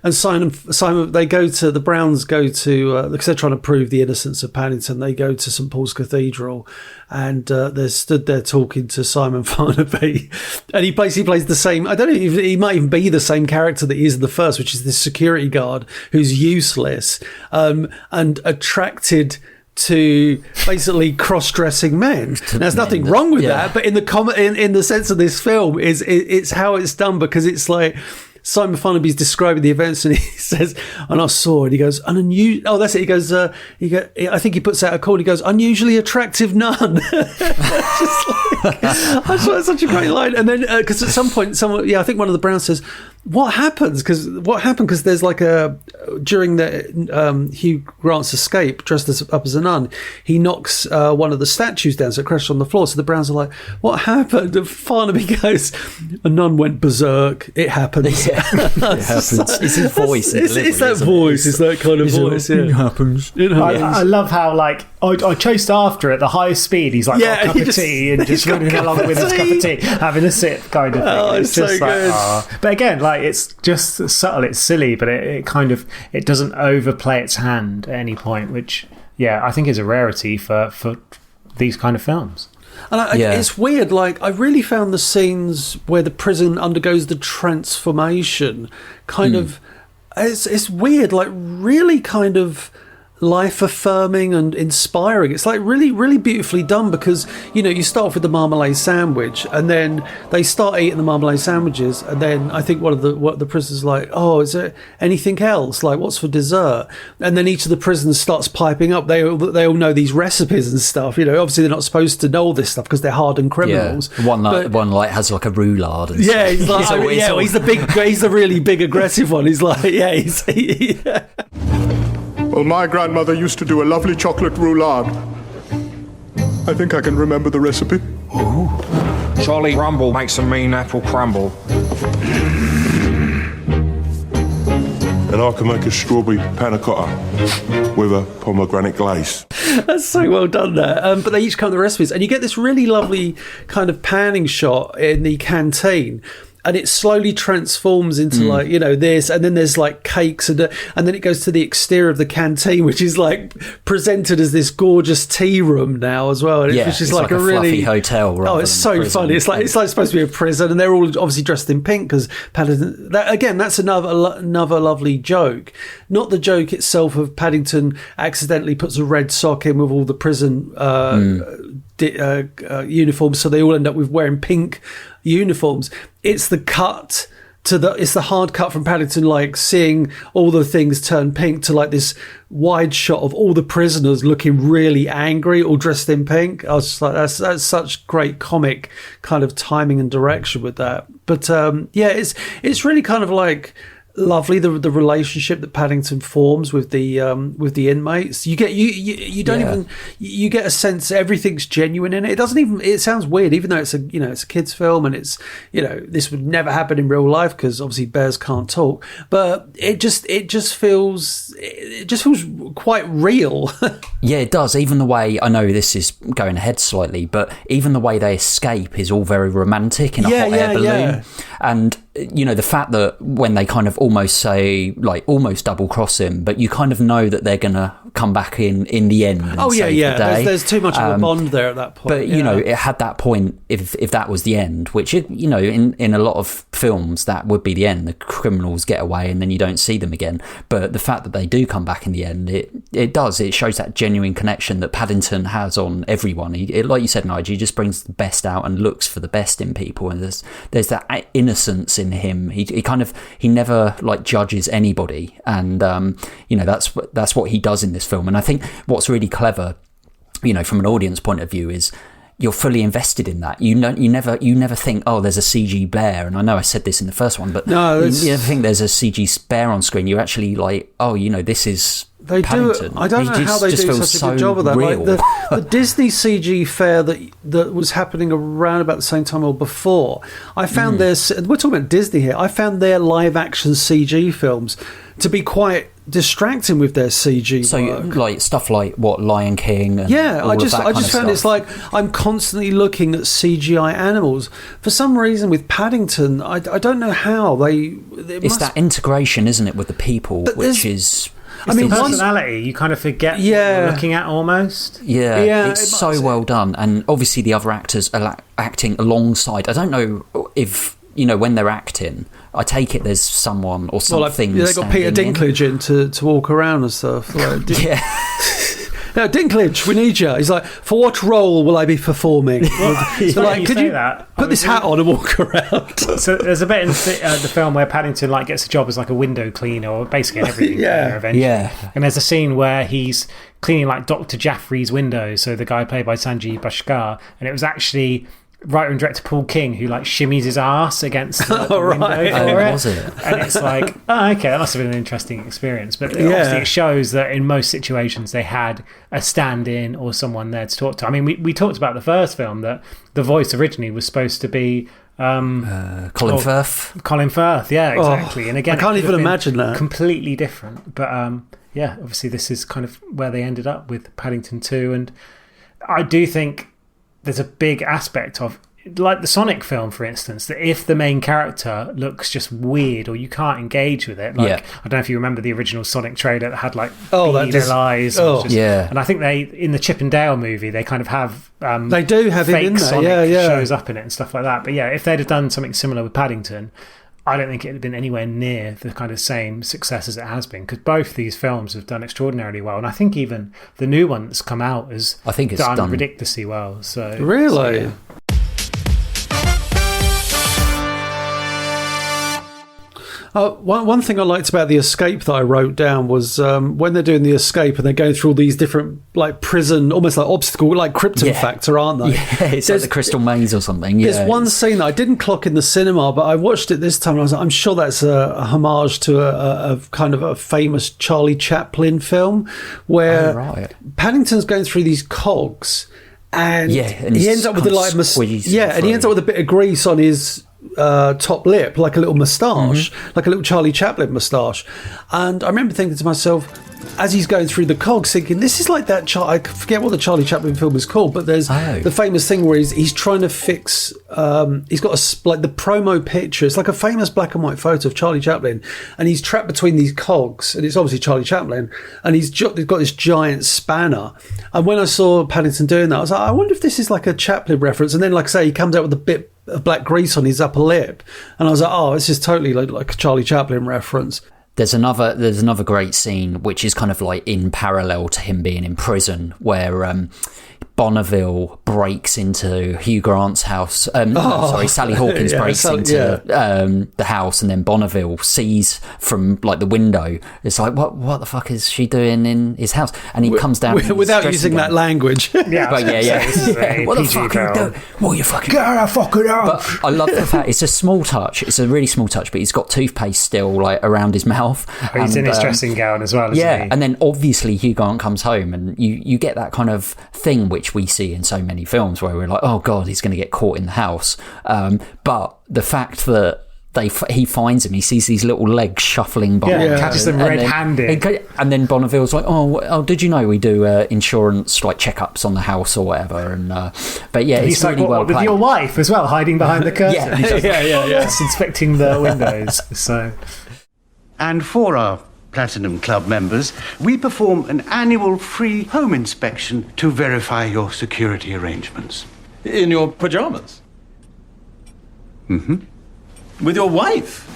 And Simon, the Browns go to, because they're trying to prove the innocence of Paddington, they go to St Paul's Cathedral, and they're stood there talking to Simon Farnaby, and he basically plays the same, I don't know, he might even be the same character that he is in the first, which is this security guard who's useless, and attracted to basically cross-dressing men. There's nothing wrong with that, but in the sense of this film, it's how it's done, because it's like Simon Farnaby's describing the events, and he says, and I saw it, he goes, that's it, he goes, I think he puts out a call, he goes, unusually attractive nun. I thought that's such a great line. And then, because at some point, I think one of the Browns says, what happened? Because there's like during the Hugh Grant's escape, dressed up as a nun, he knocks one of the statues down, so it crashes on the floor. So the Browns are like, what happened? And Farnaby goes, a nun went berserk. It happens. Yeah, it happens. It's his voice. It's that voice. It's that kind of voice. It happens. I love how, like, I chased after it at the highest speed. He's like, got a cup of tea, and just running along with his cup of tea, having a sip kind of thing. Oh, it's just so good. But again, like, it's just subtle, it's silly, but it doesn't overplay its hand at any point, which, I think is a rarity for these kind of films. And it's weird, like, I really found the scenes where the prison undergoes the transformation kind of, it's weird, like, really kind of life-affirming and inspiring. It's like really, really beautifully done, because you start off with the marmalade sandwich, and then they start eating the marmalade sandwiches, and then I think what the prisoners are like, oh, is there anything else, like what's for dessert? And then each of the prisoners starts piping up. They all know these recipes and stuff. Obviously they're not supposed to know all this stuff because they're hardened criminals. One like has like a roulade and stuff. He's like, he's the really big aggressive one. He's like, Well, my grandmother used to do a lovely chocolate roulade. I think I can remember the recipe. Ooh. Charlie Rumble makes a mean apple crumble. And I can make a strawberry panna cotta with a pomegranate glaze. That's so well done there. But they each come with the recipes, and you get this really lovely kind of panning shot in the canteen. And it slowly transforms into like, this, and then there's like cakes, and then it goes to the exterior of the canteen, which is like presented as this gorgeous tea room now as well. And it's just like a really fluffy hotel. It's so funny. It's like supposed to be a prison, and they're all obviously dressed in pink because Paddington. That's another lovely joke. Not the joke itself of Paddington accidentally puts a red sock in with all the prison uniforms, so they all end up with wearing pink uniforms. It's the cut it's the hard cut from Paddington, like seeing all the things turn pink, to like this wide shot of all the prisoners looking really angry, all dressed in pink. I was just like, that's such great comic kind of timing and direction with that. But it's really kind of like lovely, the relationship that Paddington forms with the inmates. You get you get a sense everything's genuine in it. It doesn't even, it sounds weird, even though it's a kids film, and it's this would never happen in real life because obviously bears can't talk, but it just feels quite real. Yeah, it does. Even the way, I know this is going ahead slightly, but even the way they escape is all very romantic in a hot air balloon. And the fact that when they kind of almost say, like, almost double cross him, but you kind of know that they're going to come back in the end and save the day. There's too much of a bond there at that point. But it had that point, if that was the end, which in a lot of films that would be the end. The criminals get away and then you don't see them again. But the fact that they do come back in the end, it shows that genuine connection that Paddington has on everyone. Like you said, Nige, he just brings the best out and looks for the best in people, and there's that innocence in him. He never like judges anybody, and that's what he does in this film. And I think what's really clever, from an audience point of view, is you're fully invested in that. You never think, oh, there's a CG bear. And I know I said this in the first one, but no, you never think there's a CG bear on screen. You're actually like, oh, this is They Paddington. do. I don't know how they do such a good job of that. Real. Like the Disney CG fair that was happening around about the same time or before, I found we're talking about Disney here, I found their live action CG films to be quite distracting with their CG work. Like stuff like what, Lion King and I just found stuff. It's like I'm constantly looking at CGI animals. For some reason with Paddington, I don't know how it's that integration, isn't it, with the people, which is... I mean, personality, you kind of forget what you're looking at almost. Yeah, it's so well done. And obviously the other actors are acting alongside. I don't know if, when they're acting, I take it there's someone or something. Well, they got Peter Dinklage in to walk around and stuff. Like, Now, Dinklage, we need you. He's like, for what role will I be performing? So like, could you put this hat on and walk around? So there's a bit in the film where Paddington like gets a job as like a window cleaner or basically everything cleaner eventually. And there's a scene where he's cleaning like Dr. Jaffrey's window, so the guy played by Sanjeev Bhaskar, and it was actually writer and director Paul King who like shimmies his ass against the window for it. Was it? And it's like, oh, okay, that must have been an interesting experience. But obviously it shows that in most situations they had a stand-in or someone there to talk to. I mean, we talked about the first film that the voice originally was supposed to be Colin Firth. Colin Firth, yeah, exactly. And again, I can't even imagine that. Completely different. But yeah, obviously this is kind of where they ended up with Paddington 2. And I do think there's a big aspect of, like the Sonic film, for instance, that if the main character looks just weird or you can't engage with it, like I don't know if you remember the original Sonic trailer that had like little eyes. And I think they, in the Chip and Dale movie, they kind of have they do have fake it in there. Sonic shows up in it and stuff like that. But yeah, if they'd have done something similar with Paddington, I don't think it had been anywhere near the kind of same success as it has been, because both these films have done extraordinarily well, and I think even the new one that's come out has done ridiculously well. So really. One thing I liked about the escape that I wrote down was when they're doing the escape and they're going through all these different like prison, almost like obstacle, like Krypton factor, aren't they? Yeah, it's like the Crystal Maze or something. Yeah, there's one scene that I didn't clock in the cinema, but I watched it this time and I was like, I'm sure that's a homage to a kind of a famous Charlie Chaplin film where Paddington's going through these cogs and he ends up with he ends up with a bit of grease on his top lip, like a little moustache, like a little Charlie Chaplin moustache. And I remember thinking to myself, as he's going through the cogs, thinking, this is like that I forget what the Charlie Chaplin film is called, but there's the famous thing where he's trying to fix he's got like the promo picture, it's like a famous black and white photo of Charlie Chaplin, and he's trapped between these cogs, and it's obviously Charlie Chaplin, and he's got this giant spanner. And when I saw Paddington doing that, I was like, I wonder if this is like a Chaplin reference. And then, like I say, he comes out with a bit of black grease on his upper lip, and I was like, oh, this is totally like a Charlie Chaplin reference. There's another great scene which is kind of like in parallel to him being in prison, where Bonneville breaks into Hugh Grant's house. Sally Hawkins breaks into the house, and then Bonneville sees from like the window. It's like, what the fuck is she doing in his house? And he comes down without using that language. What the fuck are you doing? What you fucking get fucking up? But I love the fact it's a small touch. It's a really small touch, but he's got toothpaste still like around his mouth. He's in his dressing gown as well. Isn't he? And then obviously Hugh Grant comes home, and you get that kind of thing which we see in so many films where we're like, oh god, he's going to get caught in the house. But the fact that he finds him, he sees these little legs shuffling by, catches them red-handed, and then Bonneville's like, oh, did you know we do insurance like checkups on the house or whatever? And but yeah, he's it's like, really well played. With your wife as well, hiding behind the curtain. Just inspecting the windows. So, and for our Platinum Club members, we perform an annual free home inspection to verify your security arrangements. In your pajamas? With your wife?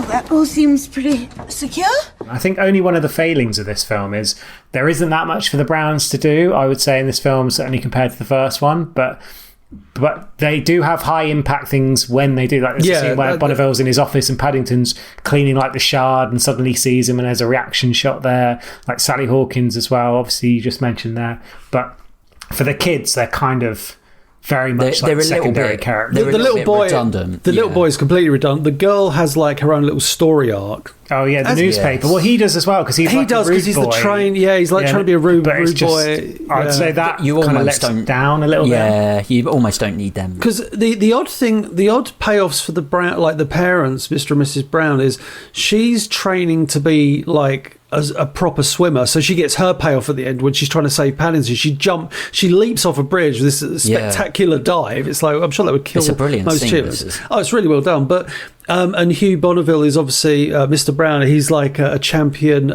That all seems pretty secure. I think only one of the failings of this film is there isn't that much for the Browns to do, I would say, in this film, certainly compared to the first one, but they do have high impact things when they do. Like there's a scene where Bonneville's in his office and Paddington's cleaning like the Shard and suddenly sees him, and there's a reaction shot there. Like Sally Hawkins as well, obviously you just mentioned there. But for the kids, they're kind of very much like secondary characters. The little boy, redundant. The little boy is completely redundant. The girl has like her own little story arc. Oh yeah, the newspaper. Well, he does as well because he's he's the train. Yeah, he's like trying to be a rude boy. I'd say that you almost lets it down a little bit. Yeah, you almost don't need them because the odd payoffs for the Brown, like the parents, Mr. and Mrs. Brown, is she's training to be like as a proper swimmer, so she gets her payoff at the end when she's trying to save Paddington. She leaps off a bridge with this spectacular dive. It's like, I'm sure that would kill most children. Oh, it's really well done. But And Hugh Bonneville is obviously Mr. Brown. He's like a champion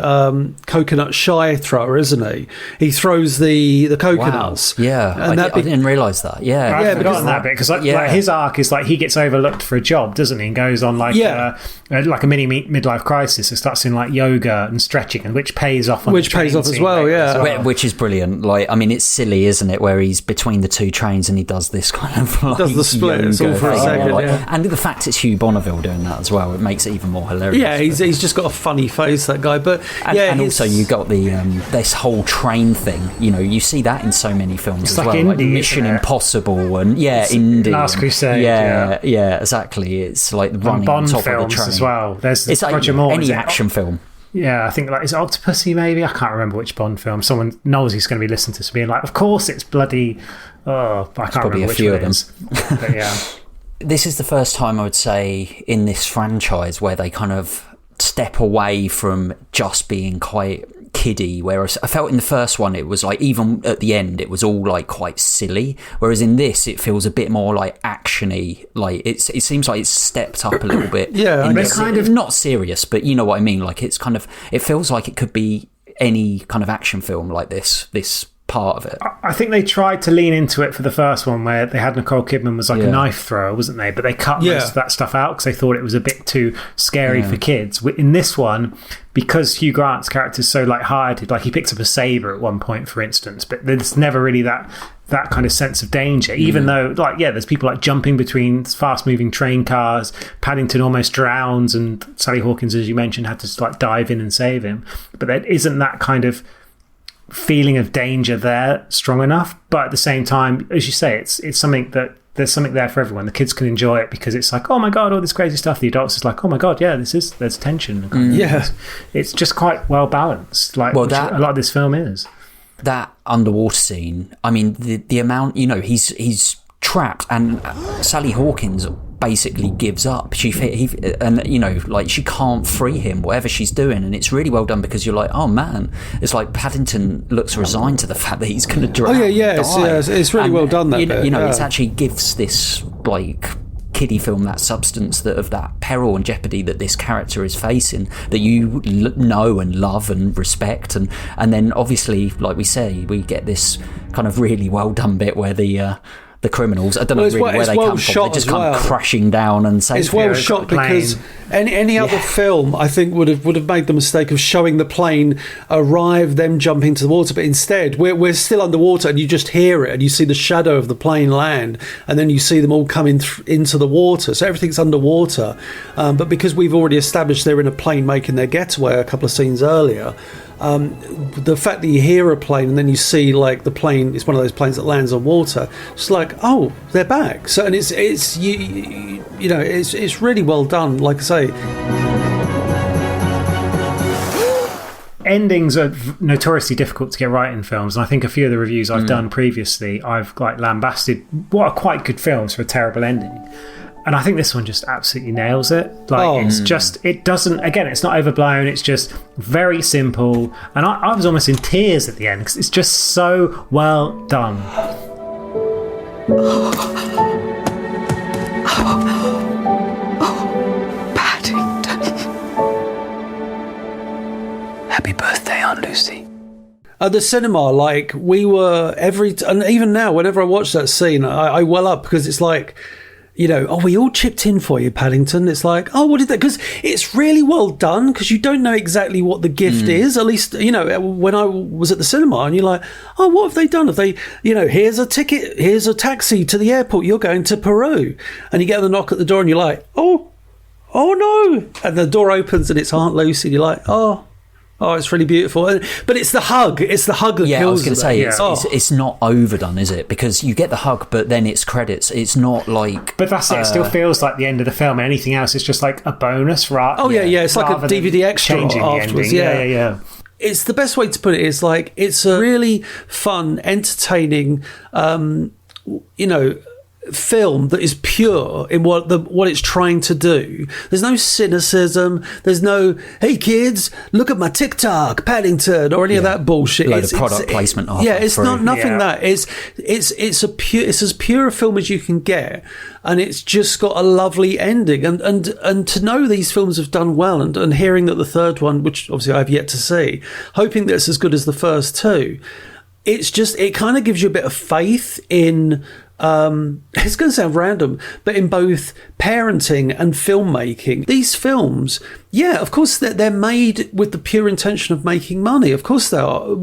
coconut shy thrower, isn't he? He throws the coconuts. Wow. Yeah, and I didn't realise that. Yeah, I've forgotten that bit because like his arc is like he gets overlooked for a job, doesn't he? And goes on like a mini midlife crisis. It starts in like yoga and stretching, and which pays off. Which pays off as well, yeah. Which is brilliant. Like, I mean, it's silly, isn't it? Where he's between the two trains and he does this kind of like does the split. It's all for a second, and the fact it's Hugh Bonneville doing that as well, it makes it even more hilarious. Yeah, he's just got a funny face, that guy. But and also you got the this whole train thing. You know, you see that in so many films as like well, indie, like Mission Impossible and indie, Last Crusade. Yeah, exactly. It's like running Bond on top films of the train as well. There's it's Roger like Moore, any action film. Yeah, I think like it's Octopussy maybe. I can't remember which Bond film. Someone knows he's going to be listening to this, being like, "Of course, it's bloody." I can't remember which one it is. But yeah. This is the first time I would say in this franchise where they kind of step away from just being quite kiddie, whereas I felt in the first one it was like, even at the end, it was all like quite silly, whereas in this it feels a bit more like actiony. Like it seems like it's stepped up a little bit. Yeah, it's kind of not serious, but you know what I mean. Like it feels like it could be any kind of action film like this part of it. I think they tried to lean into it for the first one where they had Nicole Kidman was like a knife thrower, wasn't they? But they cut most of that stuff out because they thought it was a bit too scary for kids. In this one, because Hugh Grant's character is so light-hearted, like he picks up a saber at one point, for instance, but there's never really that kind of sense of danger, even though there's people like jumping between fast-moving train cars. Paddington almost drowns, and Sally Hawkins, as you mentioned, had to like dive in and save him. But there isn't that kind of feeling of danger there strong enough. But at the same time, as you say, it's something that there's something there for everyone. The kids can enjoy it because it's like, oh my god, all this crazy stuff. The adults is like, oh my god, yeah, there's tension. It's just quite well balanced. Like, a lot of this film is. That underwater scene, I mean, the amount, you know, he's trapped, and Sally Hawkins basically gives up. And you know, like, she can't free him, whatever she's doing, and it's really well done because you're like, oh man, it's like Paddington looks resigned to the fact that he's going to drown. It's really well done. That you know, it actually gives this like kiddie film that substance of that peril and jeopardy that this character is facing, that you know and love and respect, and then obviously, like we say, we get this kind of really well done bit where the criminals, I don't know really where they come from, they just come crashing down and say it's well shot, because any other film I think would have made the mistake of showing the plane arrive, them jump into the water, but instead we're still underwater and you just hear it and you see the shadow of the plane land, and then you see them all coming into the water, so everything's underwater, but because we've already established they're in a plane making their getaway a couple of scenes earlier, the fact that you hear a plane and then you see like the plane, it's one of those planes that lands on water, it's like, oh, they're back. So, and it's you know, it's really well done, like I say. Endings are notoriously difficult to get right in films, and I think a few of the reviews I've done previously, I've like lambasted what are quite good films for a terrible ending. And I think this one just absolutely nails it. Like, it's just, it doesn't, again, it's not overblown, it's just very simple. And I was almost in tears at the end because it's just so well done. Paddington. Happy birthday, Aunt Lucy. At the cinema, like, we were and even now, whenever I watch that scene, I well up because it's like, you know, oh, we all chipped in for you, Paddington. It's like, oh, what did that? Because it's really well done because you don't know exactly what the gift is. At least, you know, when I was at the cinema and you're like, oh, what have they done? Have they, you know, here's a ticket, here's a taxi to the airport, you're going to Peru. And you get the knock at the door and you're like, oh no. And the door opens and it's Aunt Lucy and you're like, oh, it's really beautiful. But it's the hug. It's the hug that kills. I was going to say, it's not overdone, is it? Because you get the hug, but then it's credits. It's not like... But that's it. It still feels like the end of the film. And anything else is just like a bonus, right? Oh, yeah. It's like a DVD extra afterwards. Yeah. It's the best way to put it. It's like, it's a really fun, entertaining, you know... film that is pure in what it's trying to do. There's no cynicism. There's no, hey kids, look at my TikTok, Paddington, or any of that bullshit. Load of product placement. It's not nothing that. It's as pure a film as you can get, and it's just got a lovely ending. And to know these films have done well, and hearing that the third one, which obviously I've yet to see, hoping that it's as good as the first two. It kind of gives you a bit of faith in, it's going to sound random, but in both parenting and filmmaking. These films, yeah, of course, they're made with the pure intention of making money. Of course they are.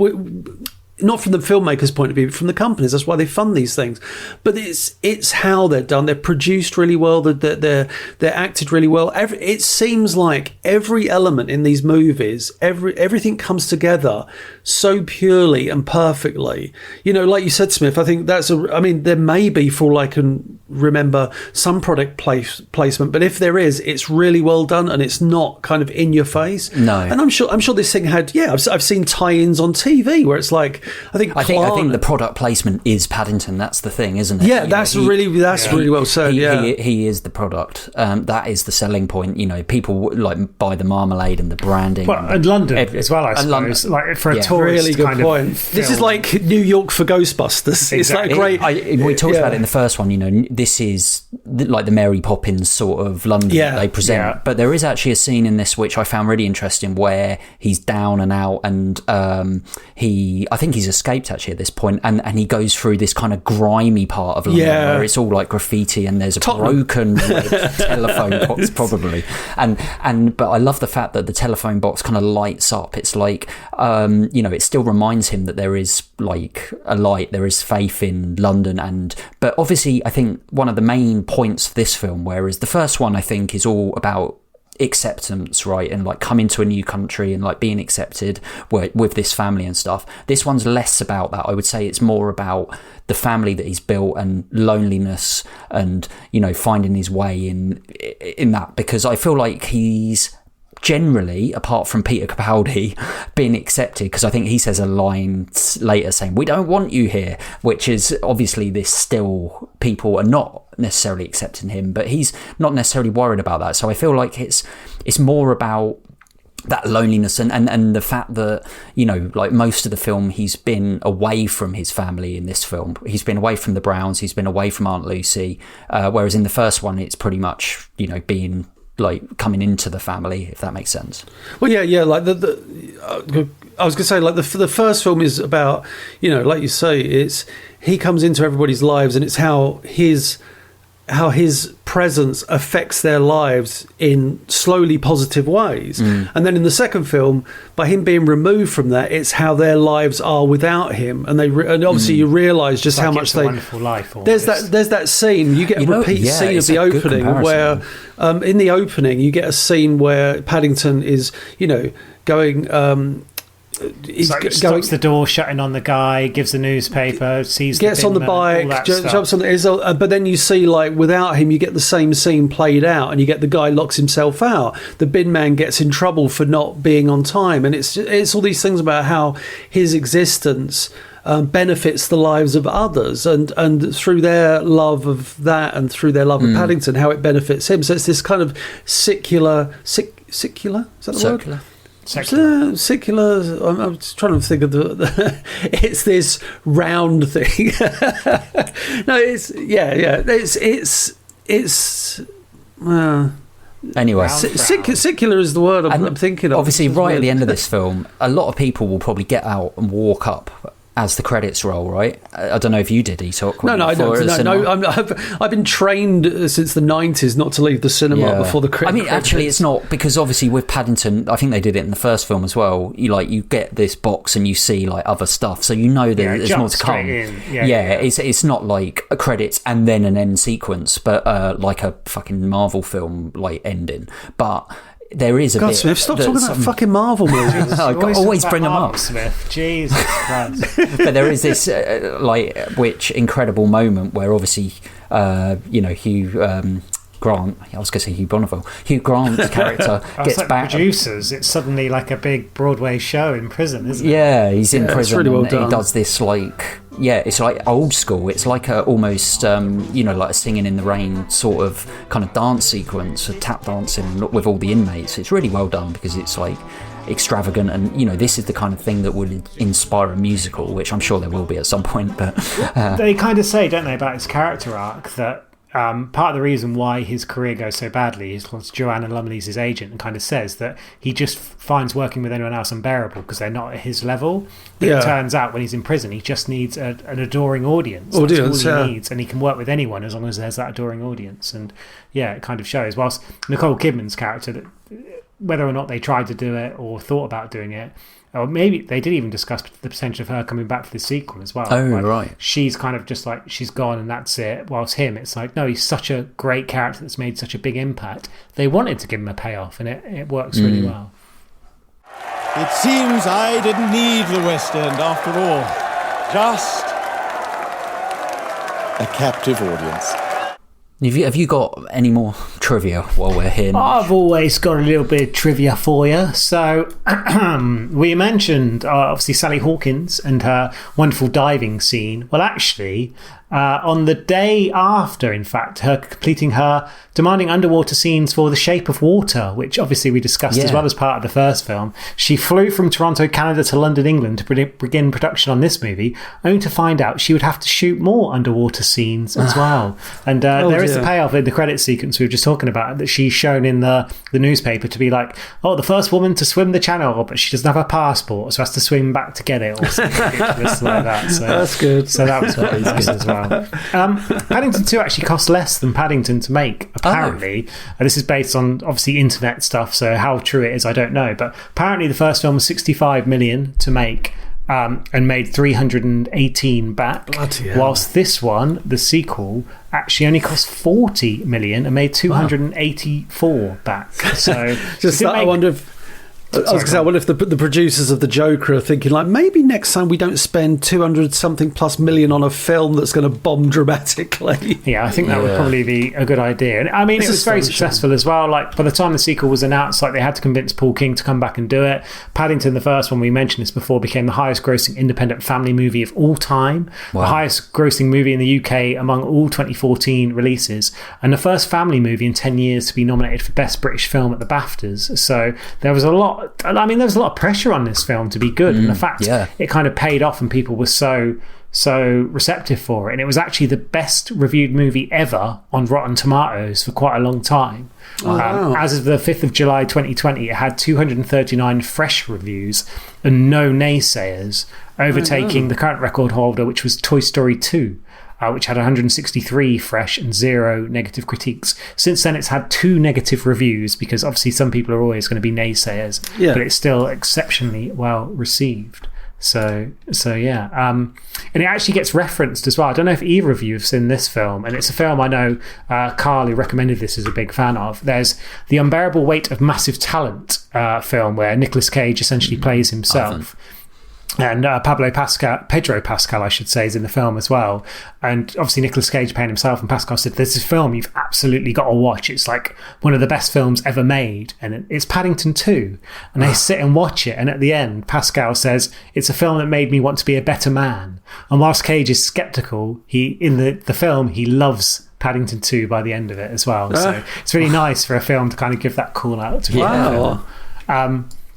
Not from the filmmaker's point of view, but from the companies. That's why they fund these things. But it's how they're done. They're produced really well. They're acted really well. It seems like every element in these movies, everything comes together so purely and perfectly. You know, like you said, Smith, I think there may be, for all I can remember, some product placement, but if there is, it's really well done and it's not kind of in your face. No. And I'm sure this thing had, I've seen tie-ins on TV where it's like, I think the product placement is Paddington. That's the thing, isn't it? Yeah, that's really well said. He is the product. That is the selling point. You know, people like buy the Marmalade and the branding. Well, and London as well, I suppose. Like for a tourist really good kind point. of film. This is like New York for Ghostbusters. Exactly. It's like great. We talked about it in the first one. You know, this is like the Mary Poppins sort of London that they present. Yeah. But there is actually a scene in this which I found really interesting where he's down and out, and I think he's escaped actually at this point, and he goes through this kind of grimy part of London where it's all like graffiti and there's a broken telephone box probably, but I love the fact that the telephone box kind of lights up. It's like it still reminds him that there is like a light, there is faith in London, but obviously I think one of the main points of this film, whereas the first one I think is all about acceptance, right, and like coming to a new country and like being accepted with this family and stuff. This one's less about that. I would say it's more about the family that he's built and loneliness and, you know, finding his way in that, because I feel like he's generally, apart from Peter Capaldi, being accepted, because I think he says a line later saying, "We don't want you here," which is obviously this still people are not necessarily accepting him, but he's not necessarily worried about that. So I feel like it's more about that loneliness and the fact that, you know, like most of the film he's been away from his family. In this film he's been away from the Browns, he's been away from Aunt Lucy, whereas in the first one it's pretty much, you know, being like coming into the family, if that makes sense. Well, yeah, like I was gonna say, like the first film is about, you know, like you say, it's he comes into everybody's lives and it's how his presence affects their lives in slowly positive ways. And then in the second film, by him being removed from that, it's how their lives are without him, and and obviously you realise just how much they. Wonderful Life. There's that scene. You get a repeat scene of the opening where, in the opening, you get a scene where Paddington is, you know, going. Stops the door, shutting on the guy, gives the newspaper, gets on the bike, jumps on the. But then you see, like, without him, you get the same scene played out, and you get the guy locks himself out. The bin man gets in trouble for not being on time, and it's all these things about how his existence benefits the lives of others, and through their love of that, and through their love of Paddington, how it benefits him. So it's this kind of secular. Is that the word? Secular. I'm just trying to think of it's this round thing. No, it's anyway, secular is the word I'm thinking of. Obviously, right at the end of this film, a lot of people will probably get out and walk up as the credits roll, right? I don't know if you did, Etok. No, I don't. No, I've been trained since the 90s not to leave the cinema before the credits. I mean, actually, it's not, because obviously with Paddington, I think they did it in the first film as well. You get this box and you see like other stuff, so you know that there's more to come. It's not like a credits and then an end sequence, but like a fucking Marvel film like ending. But there is a bit. Smith, stop talking about fucking Marvel movies. I always bring them up, Smith. Jesus Christ! But there is this which incredible moment where obviously, Hugh Grant. I was going to say Hugh Bonneville. Hugh Grant's character gets like back. Producers, it's suddenly like a big Broadway show in prison, isn't it? Yeah, he's in prison. Really well and he does this like yeah, it's like old school. It's like almost, like a Singing in the Rain sort of kind of dance sequence, a tap dancing with all the inmates. It's really well done because it's like extravagant, and this is the kind of thing that would inspire a musical, which I'm sure there will be at some point. But they kind of say, don't they, about his character arc that part of the reason why his career goes so badly is because Joanna Lumley's his agent and kind of says that he just finds working with anyone else unbearable because they're not at his level. But it turns out when he's in prison, he just needs an adoring audience. That's all he needs, and he can work with anyone as long as there's that adoring audience. And yeah, it kind of shows. Whilst Nicole Kidman's character, that whether or not they tried to do it or thought about doing it, or maybe they did even discuss the potential of her coming back for the sequel as well. Oh, right. She's kind of just like, she's gone and that's it. Whilst him, it's like, no, he's such a great character that's made such a big impact. They wanted to give him a payoff, and it works really well. It seems I didn't need the West End after all. Just a captive audience. Have you got any more trivia while we're here? I've always got a little bit of trivia for you. So we mentioned obviously Sally Hawkins and her wonderful diving scene. Well, actually, on the day after, in fact, her completing her demanding underwater scenes for The Shape of Water, which obviously we discussed as well as part of the first film, she flew from Toronto, Canada to London, England to begin production on this movie, only to find out she would have to shoot more underwater scenes as well. And there is a payoff in the credit sequence we were just talking about, that she's shown in the newspaper to be like, the first woman to swim the channel, but she doesn't have a passport, so has to swim back to get it, or something ridiculous like that. So that's good. So that was quite nice as well. Paddington 2 actually cost less than Paddington to make, apparently. This is based on obviously internet stuff, so how true it is I don't know, but apparently the first film was 65 million to make, and made 318 back, whilst this one, the sequel, actually only cost 40 million and made 284 back. So I wonder if I wonder if the producers of The Joker are thinking, like, maybe next time we don't spend 200-something plus million on a film that's going to bomb dramatically. Yeah, I think that would probably be a good idea. And I mean, it was very successful as well. Like, by the time the sequel was announced, like, they had to convince Paul King to come back and do it. Paddington, the first one, we mentioned this before, became the highest grossing independent family movie of all time. Wow. The highest grossing movie in the UK among all 2014 releases, and the first family movie in 10 years to be nominated for Best British Film at the BAFTAs. So there was a lot of pressure on this film to be good, and the fact it kind of paid off and people were so receptive for it, and it was actually the best reviewed movie ever on Rotten Tomatoes for quite a long time. As of the 5th of July 2020, it had 239 fresh reviews and no naysayers, overtaking the current record holder, which was Toy Story 2, which had 163 fresh and 0 negative critiques. Since then, it's had 2 negative reviews, because obviously some people are always going to be naysayers, but it's still exceptionally well received. So yeah. And it actually gets referenced as well. I don't know if either of you have seen this film, and it's a film I know Carly recommended this as a big fan of. There's The Unbearable Weight of Massive Talent film, where Nicolas Cage essentially plays himself. And Pedro Pascal, I should say, is in the film as well. And obviously Nicolas Cage playing himself, and Pascal said, there's this film you've absolutely got to watch. It's like one of the best films ever made. And it's Paddington 2. And they sit and watch it. And at the end, Pascal says, it's a film that made me want to be a better man. And whilst Cage is sceptical, in the film, he loves Paddington 2 by the end of it as well. So it's really nice for a film to kind of give that call out to people.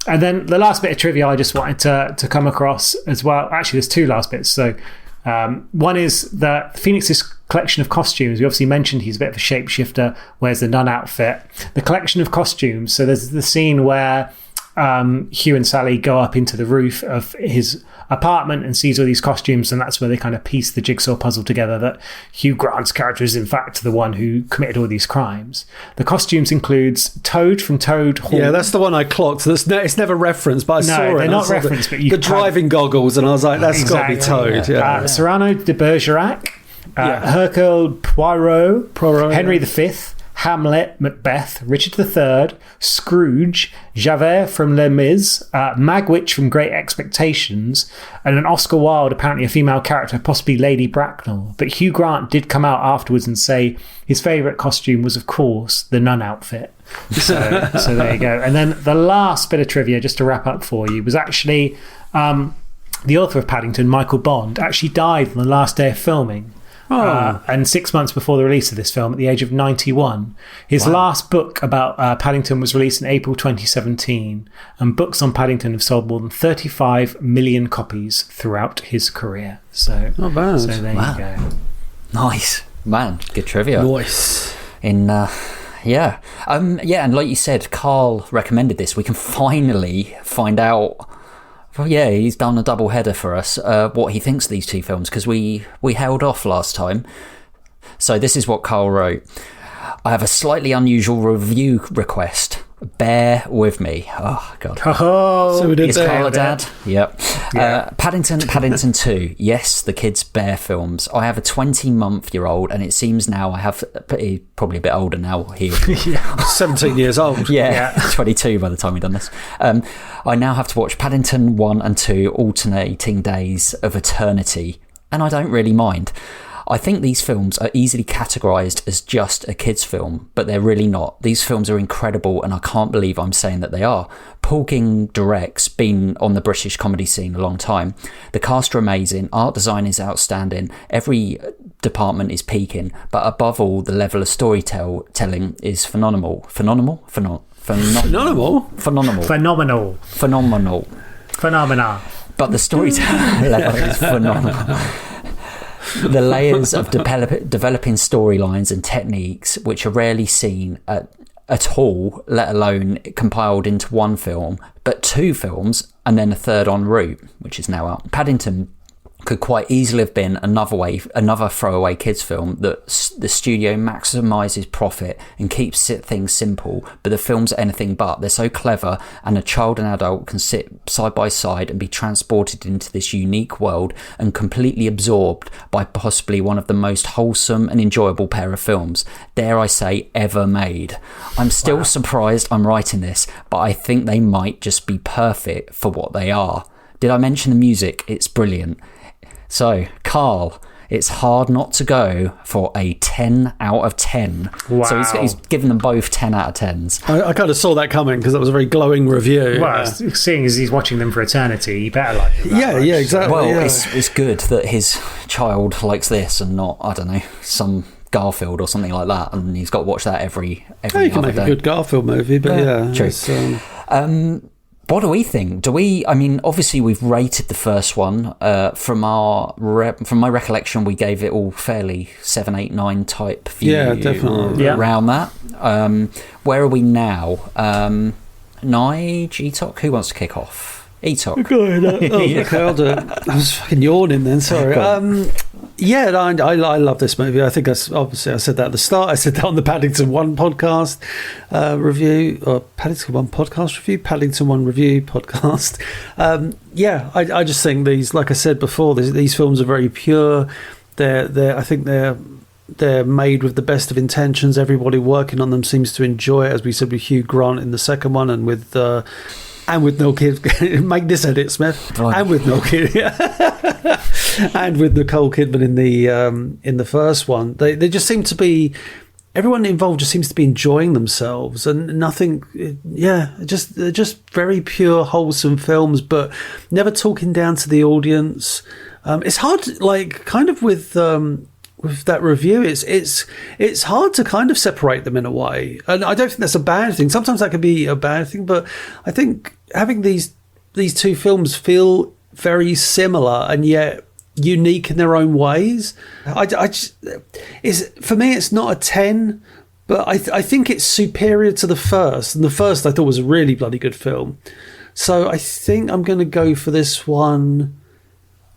And then the last bit of trivia I just wanted to come across as well. Actually, there's 2 last bits. So one is that Phoenix's collection of costumes. We obviously mentioned he's a bit of a shapeshifter, wears the nun outfit. The collection of costumes. So there's the scene where Hugh and Sally go up into the roof of his apartment and sees all these costumes, and that's where they kind of piece the jigsaw puzzle together that Hugh Grant's character is in fact the one who committed all these crimes. The costumes includes Toad from Toad Hall. Yeah, that's the one I clocked. It's never referenced, but I saw it. No, they're not referenced, but you the driving goggles, and I was like, that's got to be Toad. Yeah. Cyrano de Bergerac, Hercule Poirot, Henry V, Hamlet, Macbeth, Richard III, Scrooge, Javert from Les Mis, Magwitch from Great Expectations, and an Oscar Wilde, apparently a female character, possibly Lady Bracknell. But Hugh Grant did come out afterwards and say his favourite costume was, of course, the nun outfit. So there you go. And then the last bit of trivia, just to wrap up for you, was actually the author of Paddington, Michael Bond, actually died on the last day of filming. And 6 months before the release of this film, at the age of 91. His last book about Paddington was released in April 2017, and books on Paddington have sold more than 35 million copies throughout his career. So, not bad. So there you go. Nice. Man, good trivia. Nice. Yeah, and like you said, Carl recommended this. We can finally find out. Well, yeah, he's done a double header for us, what he thinks of these two films, because we held off last time. So this is what Carl wrote. I have a slightly unusual review request. Bear with me. Oh, God. So we did Is Carl a dad? Yep. Yeah. Paddington 2. Yes, the kids' Bear films. I have a 20-month-year-old, and it seems now I have... probably a bit older now. 17 years old. Yeah, 22 by the time we've done this. I now have to watch Paddington 1 and 2 alternating days of eternity, and I don't really mind. I think these films are easily categorised as just a kids' film, but they're really not. These films are incredible, and I can't believe I'm saying that they are. Paul Kings directs, been on the British comedy scene a long time. The cast are amazing, art design is outstanding, every department is peaking, but above all, the level of storytelling is phenomenal. Phenomenal. But the storytelling level is phenomenal. The layers of developing storylines and techniques, which are rarely seen at all, let alone compiled into one film, but two films and then a third en route, which is now out. Paddington could quite easily have been another throwaway kids film that the studio maximises profit and keeps things simple, but the films are anything but. They're so clever, and a child and adult can sit side by side and be transported into this unique world and completely absorbed by possibly one of the most wholesome and enjoyable pair of films, dare I say, ever made. I'm still surprised I'm writing this, but I think they might just be perfect for what they are. Did I mention the music? It's brilliant. So, Carl, it's hard not to go for a 10 out of 10. Wow. So he's given them both 10 out of 10s. I kind of saw that coming because that was a very glowing review. Well, seeing as he's watching them for eternity, you better like them. Yeah, exactly. Well, it's good that his child likes this and not, I don't know, some Garfield or something like that, and he's got to watch that every you can make a good Garfield movie, but true. What do we think? Obviously we've rated the first one. From my recollection, we gave it all fairly 7, 8, 9 type view. Yeah, definitely. Around that. Where are we now? Nige, Etok, who wants to kick off? Etok. Okay, I'll do it. I was fucking yawning then, sorry. I love this movie. I think I said that at the start. I said that on the Paddington 1 podcast review, or Paddington 1 podcast review, Paddington 1 review podcast. I just think these, like I said before, these films are very pure. I think they're made with the best of intentions. Everybody working on them seems to enjoy it, as we said with Hugh Grant in the second one, and with Nicole Kidman. Make this edit, Smith. Right. And with Nicole Kidman. And with Nicole Kidman in the first one. They just seem to be... Everyone involved just seems to be enjoying themselves, and nothing... they're just very pure, wholesome films, but never talking down to the audience. It's hard, with that review, it's hard to kind of separate them in a way, and I don't think that's a bad thing. Sometimes that can be a bad thing, but I think having these two films feel very similar and yet unique in their own ways. For me, it's not a 10, but I think it's superior to the first, and the first I thought was a really bloody good film. So I think I'm going to go for this one.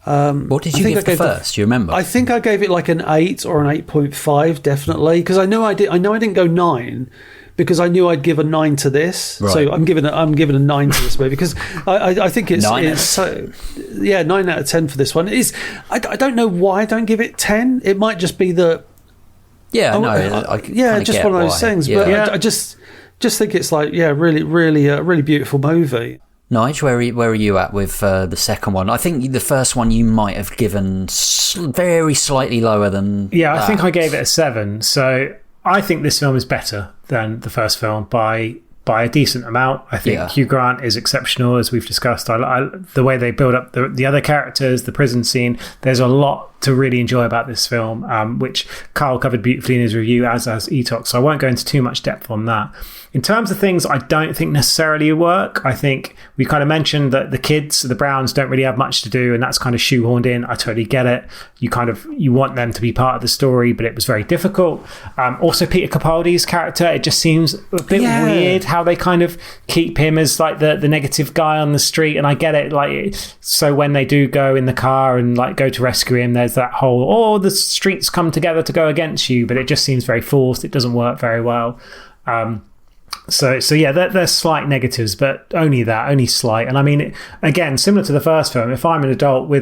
What did you give the first? Do you remember? I think I gave it like an 8 or an 8.5, definitely, because I know I didn't go 9 because I knew I'd give a 9 to this. Right. So I'm giving a 9 to this movie because I think it's 9 out of 10 for this one. I don't know why I don't give it 10. It might just be that. Just one of those things. Yeah. But I just think it's really beautiful movie. Nige, where are you at with the second one? I think the first one you might have given very slightly lower than I think I gave it a 7. So I think this film is better than the first film by by a decent amount. I think Hugh Grant is exceptional, as we've discussed. I the way they build up the other characters, the prison scene. There's a lot to really enjoy about this film, which Carl covered beautifully in his review, as Etox. So I won't go into too much depth on that. In terms of things I don't think necessarily work, I think we kind of mentioned that the kids, the Browns, don't really have much to do, and that's kind of shoehorned in. I totally get it. You want them to be part of the story, but it was very difficult. Also, Peter Capaldi's character, it just seems a bit weird how they kind of keep him as like the negative guy on the street. And I get it, like, so when they do go in the car and like go to rescue him, there's that whole, the streets come together to go against you, but it just seems very forced. It doesn't work very well. So yeah, there's slight negatives, but only slight. And I mean, again, similar to the first film, if I'm an adult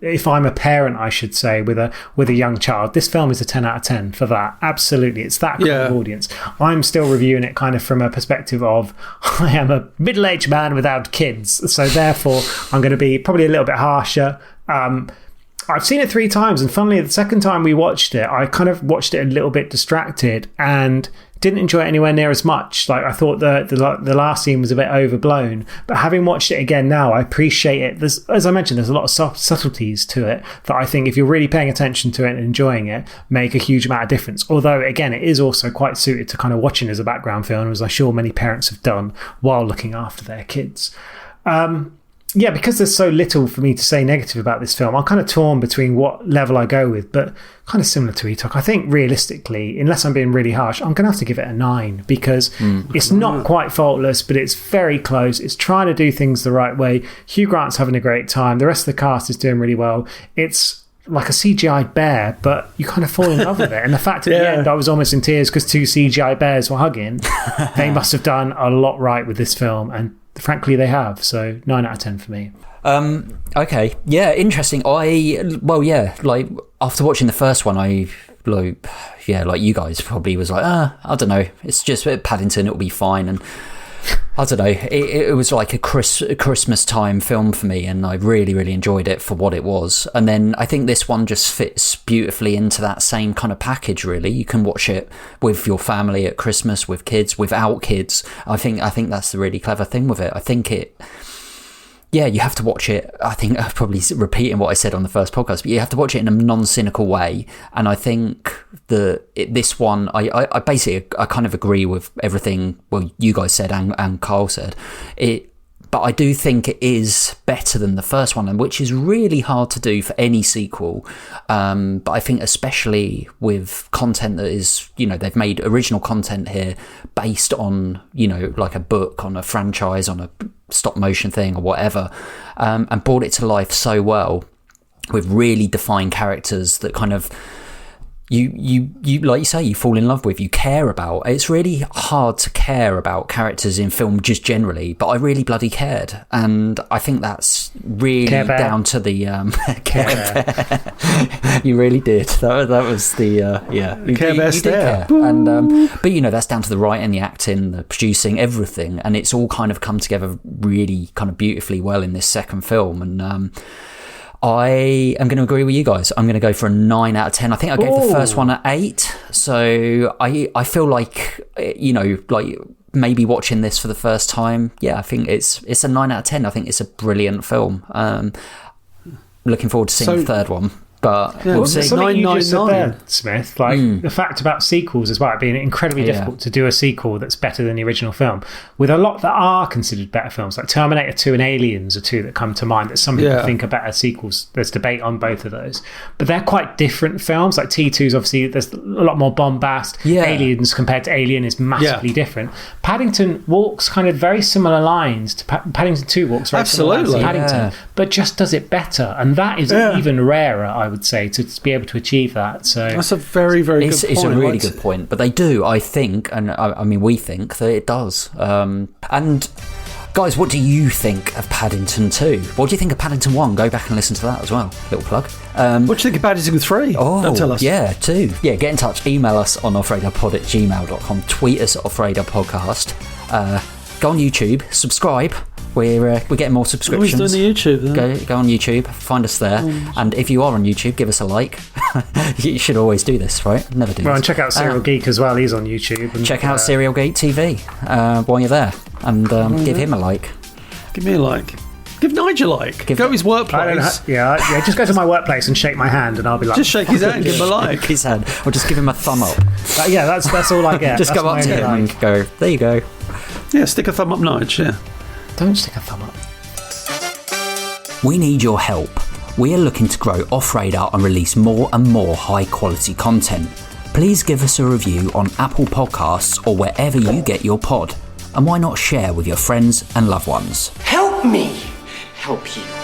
if I'm a parent, I should say, with a young child, this film is a 10 out of 10 for that. Absolutely. It's that kind of audience. I'm still reviewing it kind of from a perspective of, I am a middle-aged man without kids. So therefore, I'm going to be probably a little bit harsher. I've seen it 3 times, and funnily, the second time we watched it, I kind of watched it a little bit distracted and didn't enjoy it anywhere near as much. Like, I thought the last scene was a bit overblown, but having watched it again now, I appreciate it. As I mentioned, there's a lot of subtleties to it that I think, if you're really paying attention to it and enjoying it, make a huge amount of difference. Although, again, it is also quite suited to kind of watching as a background film, as I'm sure many parents have done while looking after their kids. Yeah, because there's so little for me to say negative about this film, I'm kind of torn between what level I go with, but kind of similar to Etok. I think realistically, unless I'm being really harsh, I'm going to have to give it a 9, because it's not quite faultless, but it's very close. It's trying to do things the right way. Hugh Grant's having a great time. The rest of the cast is doing really well. It's like a CGI bear, but you kind of fall in love with it. And the fact at the end, I was almost in tears because 2 CGI bears were hugging. They must have done a lot right with this film, and frankly they have. So 9 out of 10 for me. Okay, yeah, interesting. Like after watching the first one, like you guys probably was like, I don't know, it's just Paddington, it'll be fine. And I don't know, it was like a Christmas time film for me, and I really, really enjoyed it for what it was. And then I think this one just fits beautifully into that same kind of package, really. You can watch it with your family at Christmas, with kids, without kids. I think that's the really clever thing with it. I think you have to watch it. I think I'm probably repeating what I said on the first podcast, but you have to watch it in a non-cynical way. And I think this one, I basically, I kind of agree with everything, well, you guys said and Carl said. But I do think it is better than the first one, and which is really hard to do for any sequel. But I think especially with content that is, they've made original content here based on, like a book, on a franchise, on a stop motion thing or whatever, and brought it to life so well with really defined characters that kind of you like you say, you fall in love with, you care about. It's really hard to care about characters in film just generally, but I really bloody cared, and I think that's really down to the Care Bear. You really did. That was the Care Bear stare. And but that's down to the writing, the acting, the producing, everything, and it's all kind of come together really kind of beautifully well in this second film. And I am going to agree with you guys. I'm going to go for a 9 out of 10. I think I gave the first one an 8. So I feel like, like maybe watching this for the first time, I think it's a 9 out of 10. I think it's a brilliant film. Looking forward to seeing the third one. But we'll see. Something you just said there, Smith, like the fact about sequels as well, it being incredibly difficult to do a sequel that's better than the original film. With a lot that are considered better films, like Terminator 2 and Aliens are 2 that come to mind that some people think are better sequels. There's debate on both of those. But they're quite different films. Like T2's obviously, there's a lot more bombast. Aliens compared to Alien is massively different. Paddington walks kind of very similar lines to Paddington 2 walks very similar lines to Paddington, but just does it better. And that is even rarer, I would say, to be able to achieve that. So that's a very, very good point. It's a really good point. But they do, I think, and I mean, we think that it does. And guys, what do you think of Paddington 2? What do you think of Paddington 1? Go back and listen to that as well. Little plug. What do you think of Paddington 3? Oh, don't tell us. Yeah, 2. Yeah, get in touch. Email us on offradarpod@gmail.com. Tweet us at offradarpodcast. Go on YouTube. Subscribe. We're getting more subscriptions. Always doing the YouTube, then. Go on YouTube, find us there. And if you are on YouTube, give us a like. You should always do this, right? Never do this. Well, and check out Serial Geek as well. He's on YouTube. And, check out Serial Geek TV while you're there. And give him a like. Give me a like. Give Nige a like. Go to his workplace. Just go to my workplace and shake my hand, and I'll be like, just shake his hand, give him a like. His hand, or just give him a thumb up. That's all I get. Just go up to him and go, there you go. Yeah, stick a thumb up, Nige. Yeah. Don't stick a thumb up. We need your help. We are looking to grow Off Radar and release more and more high quality content. Please give us a review on Apple Podcasts or wherever you get your pod. And why not share with your friends and loved ones? Help me! Help you.